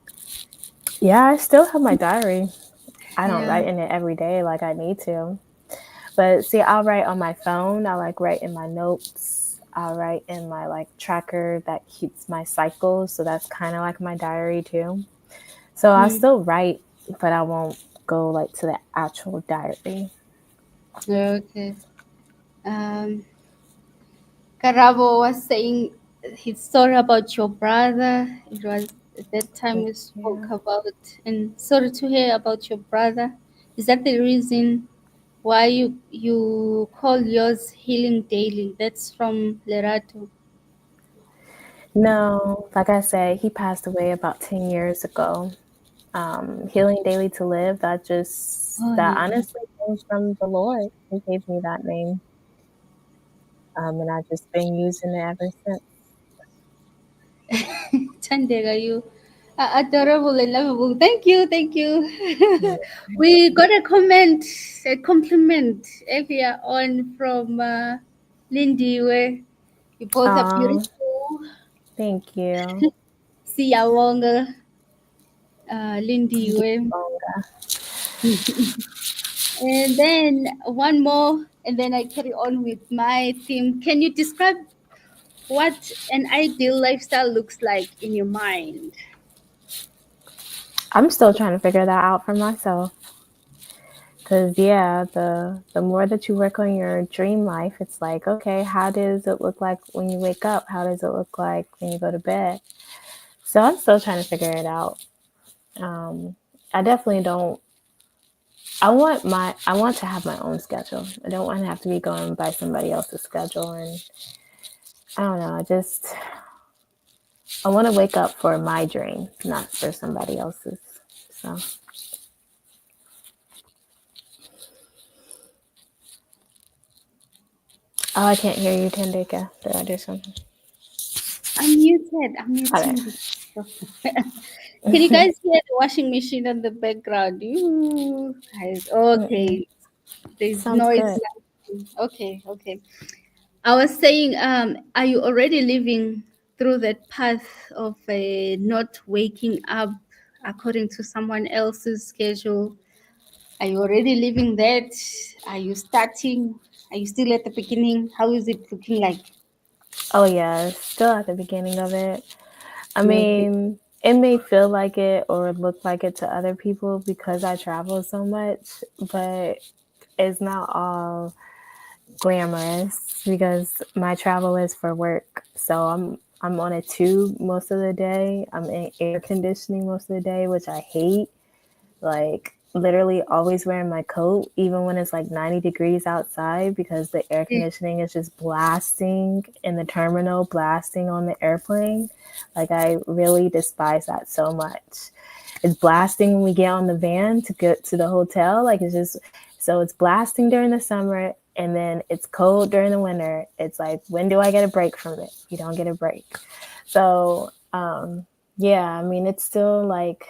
Yeah, I still have my diary. I don't Yeah. write in it every day like I need to. But see, I'll write on my phone. I like write in my notes. I'll write in my like tracker that keeps my cycles. So that's kind of like my diary too. So I'll Mm, still write, but I won't go like to the actual diary. okay. Um, Karabo was saying his story about your brother. It was at that time Thank we spoke you. about, and sorry to hear about your brother. Is that the reason why you call yours healing daily? That's from Lerato. No, like I said, he passed away about 10 years ago. Healing Daily to Live, Oh that yeah. honestly came from the Lord. He gave me that name. And I've just been using it ever since. Chandega, you are adorable and lovable. Thank you, thank you. Yeah. We got a comment, a compliment earlier on from Lindy, where you both are beautiful. Thank you. Siyawonga, Lindy, where. Gibonga. And then one more, and then I carry on with my theme. Can you describe what an ideal lifestyle looks like in your mind? I'm still trying to figure that out for myself. Cause yeah, the more that you work on your dream life, it's like, okay, how does it look like when you wake up? How does it look like when you go to bed? So I'm still trying to figure it out. Um, I definitely don't. I want to have my own schedule. I don't want to have to be going by somebody else's schedule. And I don't know. I want to wake up for my dream, not for somebody else's. So, oh, I can't hear you, Tandika. Did I do something? I'm muted. I'm Okay. muting this. Can you guys hear the washing machine in the background? You guys, Mm-mm. okay. There's Sounds noise good. Okay, okay. I was saying, are you already living through that path of not waking up according to someone else's schedule? Are you already living that? Are you starting? Are you still at the beginning? How is it looking like? Oh yeah, still at the beginning of it. I Okay. mean, it may feel like it or look like it to other people because I travel so much, but it's not all glamorous because my travel is for work. So I'm on a tube most of the day. I'm in air conditioning most of the day, which I hate. Like literally always wearing my coat even when it's like 90 degrees outside because the air conditioning is just blasting in the terminal, blasting on the airplane. Like I really despise that so much. It's blasting when we get on the van to get to the hotel. Like it's just so it's blasting during the summer and then it's cold during the winter. It's like when do I get a break from it? You don't get a break. So yeah, I mean it's still like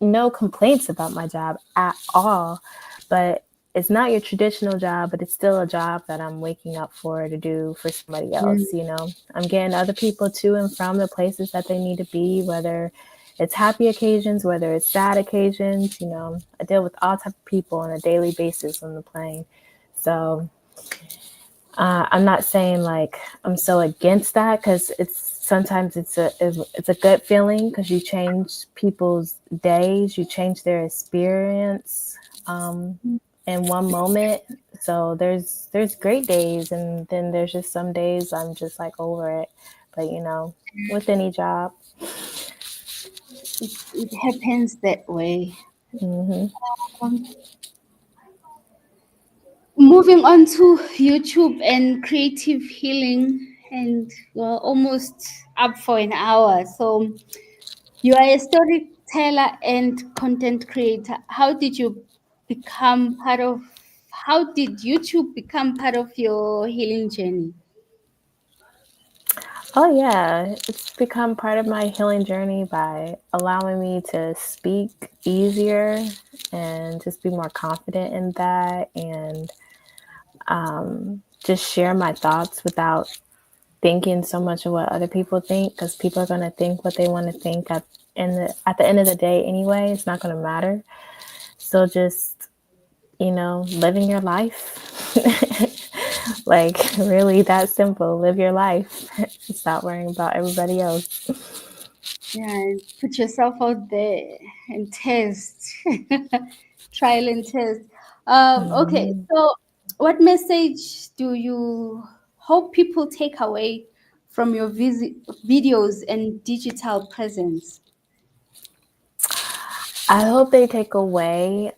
no complaints about my job at all, but it's not your traditional job, but it's still a job that I'm waking up for to do for somebody Mm, else. You know, I'm getting other people to and from the places that they need to be, whether it's happy occasions, whether it's sad occasions. You know, I deal with all type of people on a daily basis on the plane. So I'm not saying like I'm so against that because it's sometimes it's a good feeling because you change people's days, you change their experience in one moment. So there's great days, and then there's just some days I'm just like over it. But you know, with any job. it happens that way. Hmm. Um, Moving on to YouTube and creative healing, and we're almost up for an hour. So, you are a storyteller and content creator. How did YouTube become part of your healing journey? Oh yeah, it's become part of my healing journey by allowing me to speak easier and just be more confident in that and just share my thoughts without thinking so much of what other people think because people are going to think what they want to think at the end of the day anyway. It's not going to matter. So just, you know, living your life. Like really that simple. Live your life. Stop worrying about everybody else. Yeah, and put yourself out there and test, trial and test. Okay, Mhm. so what message do you hope people take away from your videos and digital presence? I hope they take away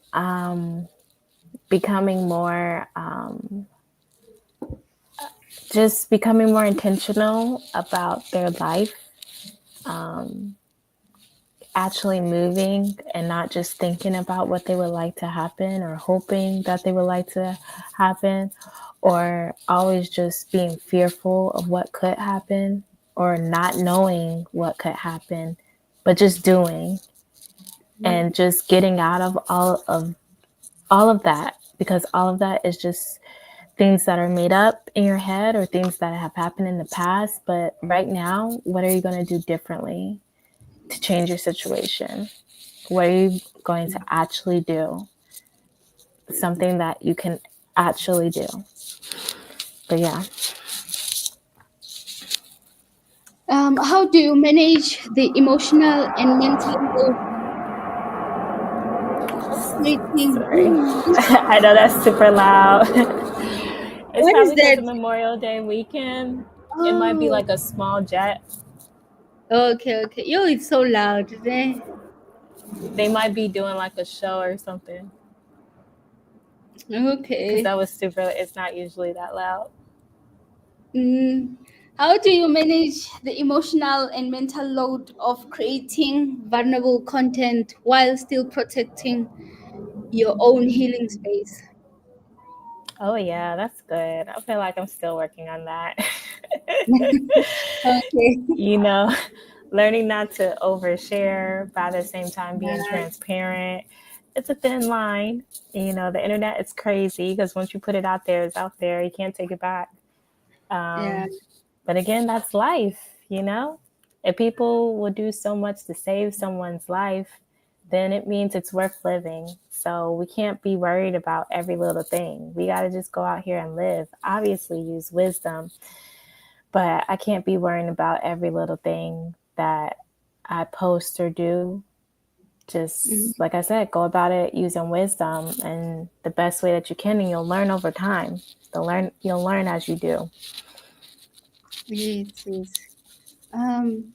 becoming more, just becoming more intentional about their life, actually moving and not just thinking about what they would like to happen or hoping that they would like to happen or always just being fearful of what could happen or not knowing what could happen, but just doing and just getting out of all of that because all of that is just things that are made up in your head or things that have happened in the past. But right now, what are you going to do differently to change your situation? What are you going to actually do? Something that you can actually do. But yeah. How do you manage the emotional and mental load of creating? Sorry. I know that's super loud. It's What is probably because that? of Memorial Day weekend. It might be Oh, like a small jet. okay, okay. Yo, it's so loud. Eh? They might be doing like a show or something. Because Okay. that was super, it's not usually that loud. Mm, how do you manage the emotional and mental load of creating vulnerable content while still protecting your own healing space? Oh, yeah, that's good. I feel like I'm still working on that. Okay. You know, learning not to overshare, but at the same time being Yeah. transparent it's a thin line. You know, the internet is crazy because once you put it out there, it's out there. You can't take it back. Yeah. But again, that's life, you know? If people will do so much to save someone's life, then it means it's worth living. So we can't be worried about every little thing. We got to just go out here and live. Obviously, use wisdom, but I can't be worrying about every little thing that I post or do. Just Mhm. like I said, go about it using wisdom and the best way that you can, and you'll learn over time. You'll learn as you do. Yes, yes. Um,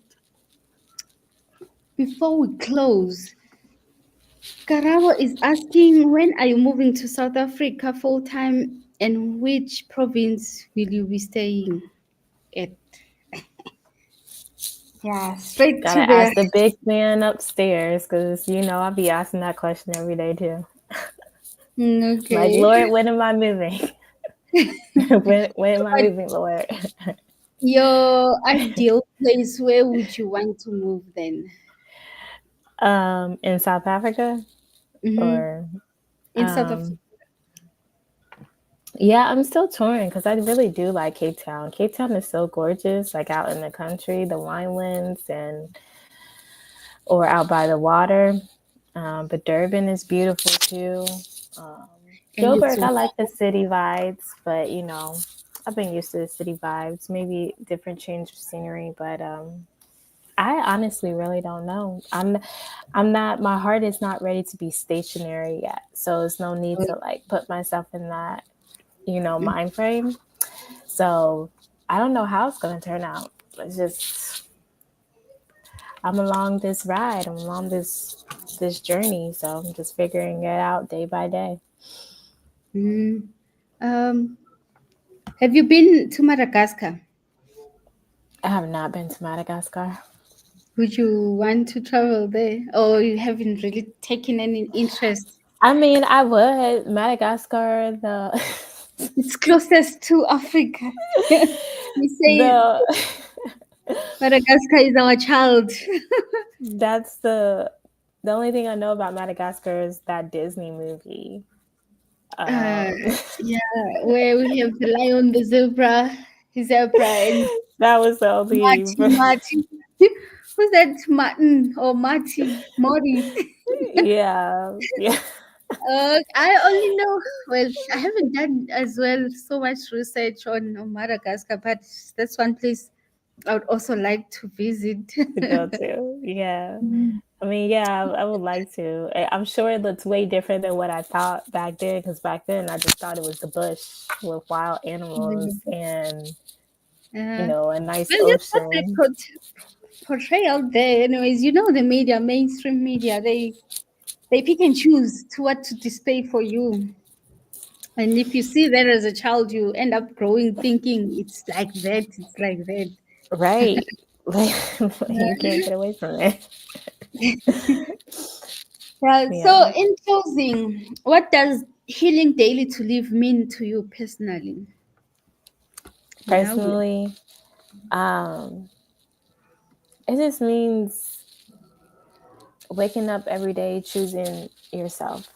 Before we close, Karawa is asking, when are you moving to South Africa full time, and which province will you be staying at? Yeah, straight to Gotta the. ask the big man upstairs because you know I'll be asking that question every day too. Like, Okay. Lord, when am I moving? When am I But moving, Lord? your ideal place, where would you want to move then? In South Africa Mm-hmm. or In South Africa. um, yeah, I'm still touring because I really do like Cape Town. Cape Town is so gorgeous, like out in the country, the winelands and or out by the water. But Durban is beautiful too. Um, And it's Joburg, I like the city vibes, but you know, I've been used to the city vibes. Maybe different change of scenery, but I honestly really don't know. I'm not. My heart is not ready to be stationary yet, so there's no need to like put myself in that mind frame. So I don't know how it's gonna turn out. It's just I'm along this ride. I'm along this journey. So I'm just figuring it out day by day. mm, um, have you been to Madagascar? I have not been to Madagascar. Would you want to travel there, or you haven't really taken any interest? I mean, I would. Madagascar, the It's closest to Africa. We say the Madagascar is our child. that's the only thing I know about Madagascar is that Disney movie. Uh, Um, yeah, where we have the lion, the zebra, and that was the only. Marty. Who's that? Martin or Marty? Mori. Yeah, yeah. I only know. Well, I haven't done as well so much research on Madagascar, but that's one place I would also like to visit. To go to. Yeah. I mean, yeah, I would like to. I'm sure it looks way different than what I thought back then, because back then I just thought it was the bush with wild animals and, Uh, a nice well, that's what they ocean. portray out there. Anyways, you know the media, mainstream media, they pick and choose to what to display for you. And if you see that as a child, you end up growing thinking it's like that, it's like that. Right. Like, you can't get away from it. Yeah. So, Yeah. in closing, what does healing daily to live mean to you personally? Yeah. Personally, um, it just means waking up every day, choosing yourself.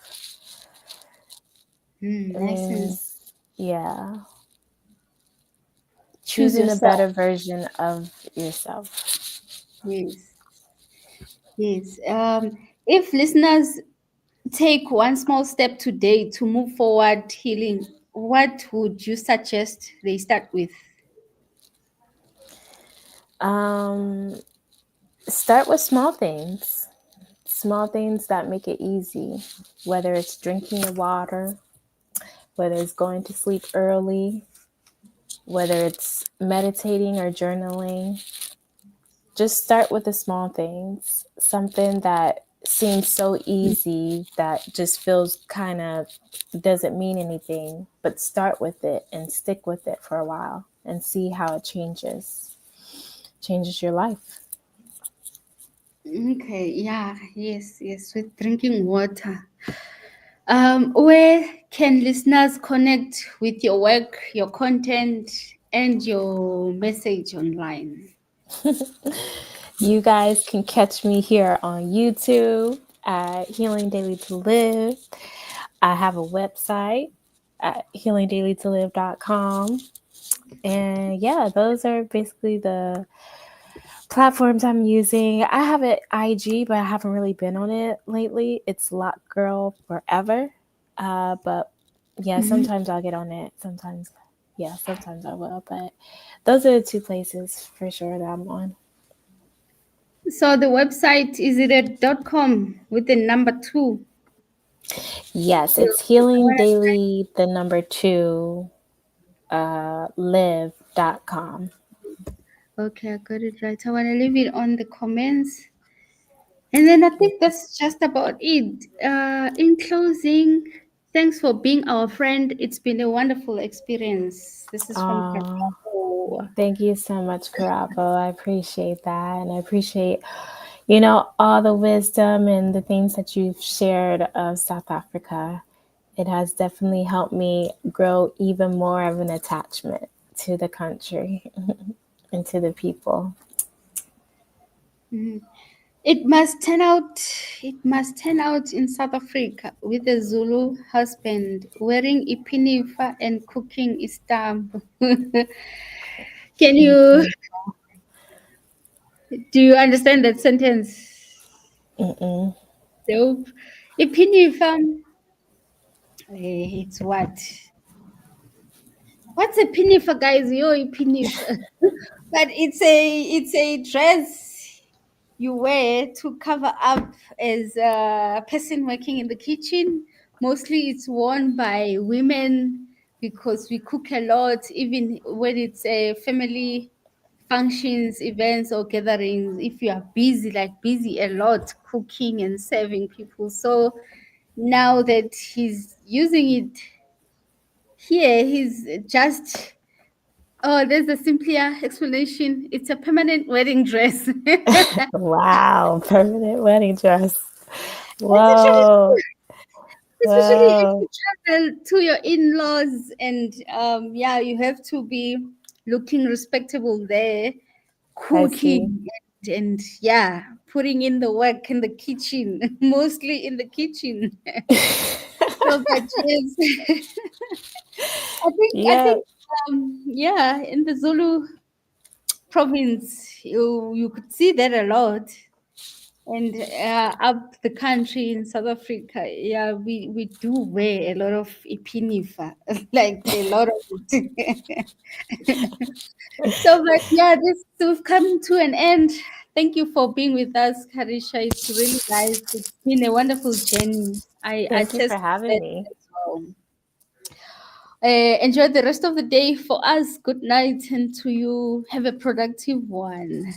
It Nice and means, yeah, choose choosing a yourself. better version of yourself. Yes. Yes. If listeners take one small step today to move forward healing, what would you suggest they start with? Um, Start with small things that make it easy, whether it's drinking your water, whether it's going to sleep early, whether it's meditating or journaling. Just start with the small things, something that seems so easy that just feels kind of doesn't mean anything, but start with it and stick with it for a while and see how it changes your life. Okay, yeah, yes, yes, with drinking water. Where can listeners connect with your work, your content, and your message online? You guys can catch me here on YouTube at Healing Daily to Live. I have a website at healingdailytolive.com. And yeah, those are basically the platforms I'm using. I have an IG, but I haven't really been on it lately. It's Lock Girl Forever. But yeah, Mhm. sometimes I'll get on it. Sometimes I will. But those are the two places for sure that I'm on. So the website, is it at .com with the number 2? Yes, You- it's Healing Daily, the number 2, live.com. Okay, I got it right. I want to leave it on the comments. And then I think that's just about it. In closing, thanks for being our friend. It's been a wonderful experience. This is from Oh, Kareesha. thank you so much, Karabo. I appreciate that. And I appreciate, all the wisdom and the things that you've shared of South Africa. It has definitely helped me grow even more of an attachment to the country and to the people. Mhm. It must turn out in South Africa with a Zulu husband wearing ipinifa and cooking istambu. Can you do you understand that sentence? Mm-mm. Nope. Ipinifa, it's what? What's a pinifa, guys? Yo, pinifa. But it's a dress you wear to cover up as a person working in the kitchen. Mostly it's worn by women because we cook a lot, even when it's a family functions, events, or gatherings. If you are busy, like busy a lot, cooking and serving people. So now that he's using it here, he's just, oh, there's a simpler explanation. It's a permanent wedding dress. Wow, permanent wedding dress. especially, Whoa, especially if whoa. you travel to your in-laws, and yeah, you have to be looking respectable there, I see. cooking, and yeah, putting in the work in the kitchen, mostly in the kitchen. So, but yes, I Yeah. think, yeah, in the Zulu province, you could see that a lot. And up the country in South Africa, yeah, we do wear a lot of ipinifa, like a lot of it. So, but yeah, this we've come to an end. Thank you for being with us, Kareesha. It's really nice. It's been a wonderful journey. I Thank you attest for to having that me. as well. Enjoy the rest of the day for us. Good night, and to you, have a productive one.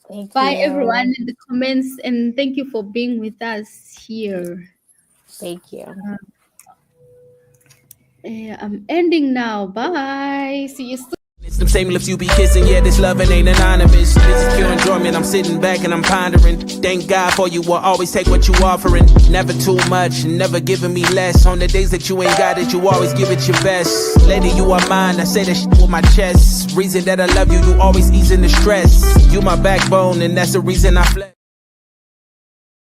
Thank Bye, everyone, you. in the comments, and thank you for being with us here. Thank you. I'm ending now. Bye. See you soon. It's them same lips you be kissing, yeah, this loving ain't anonymous. This is pure enjoyment, I'm sitting back and I'm pondering. Thank God for you, will always take what you offering. Never too much, never giving me less. On the days that you ain't got it, you always give it your best. Lady, you are mine, I say that shit with my chest. Reason that I love you, you always easing the stress. You my backbone, and that's the reason I flex.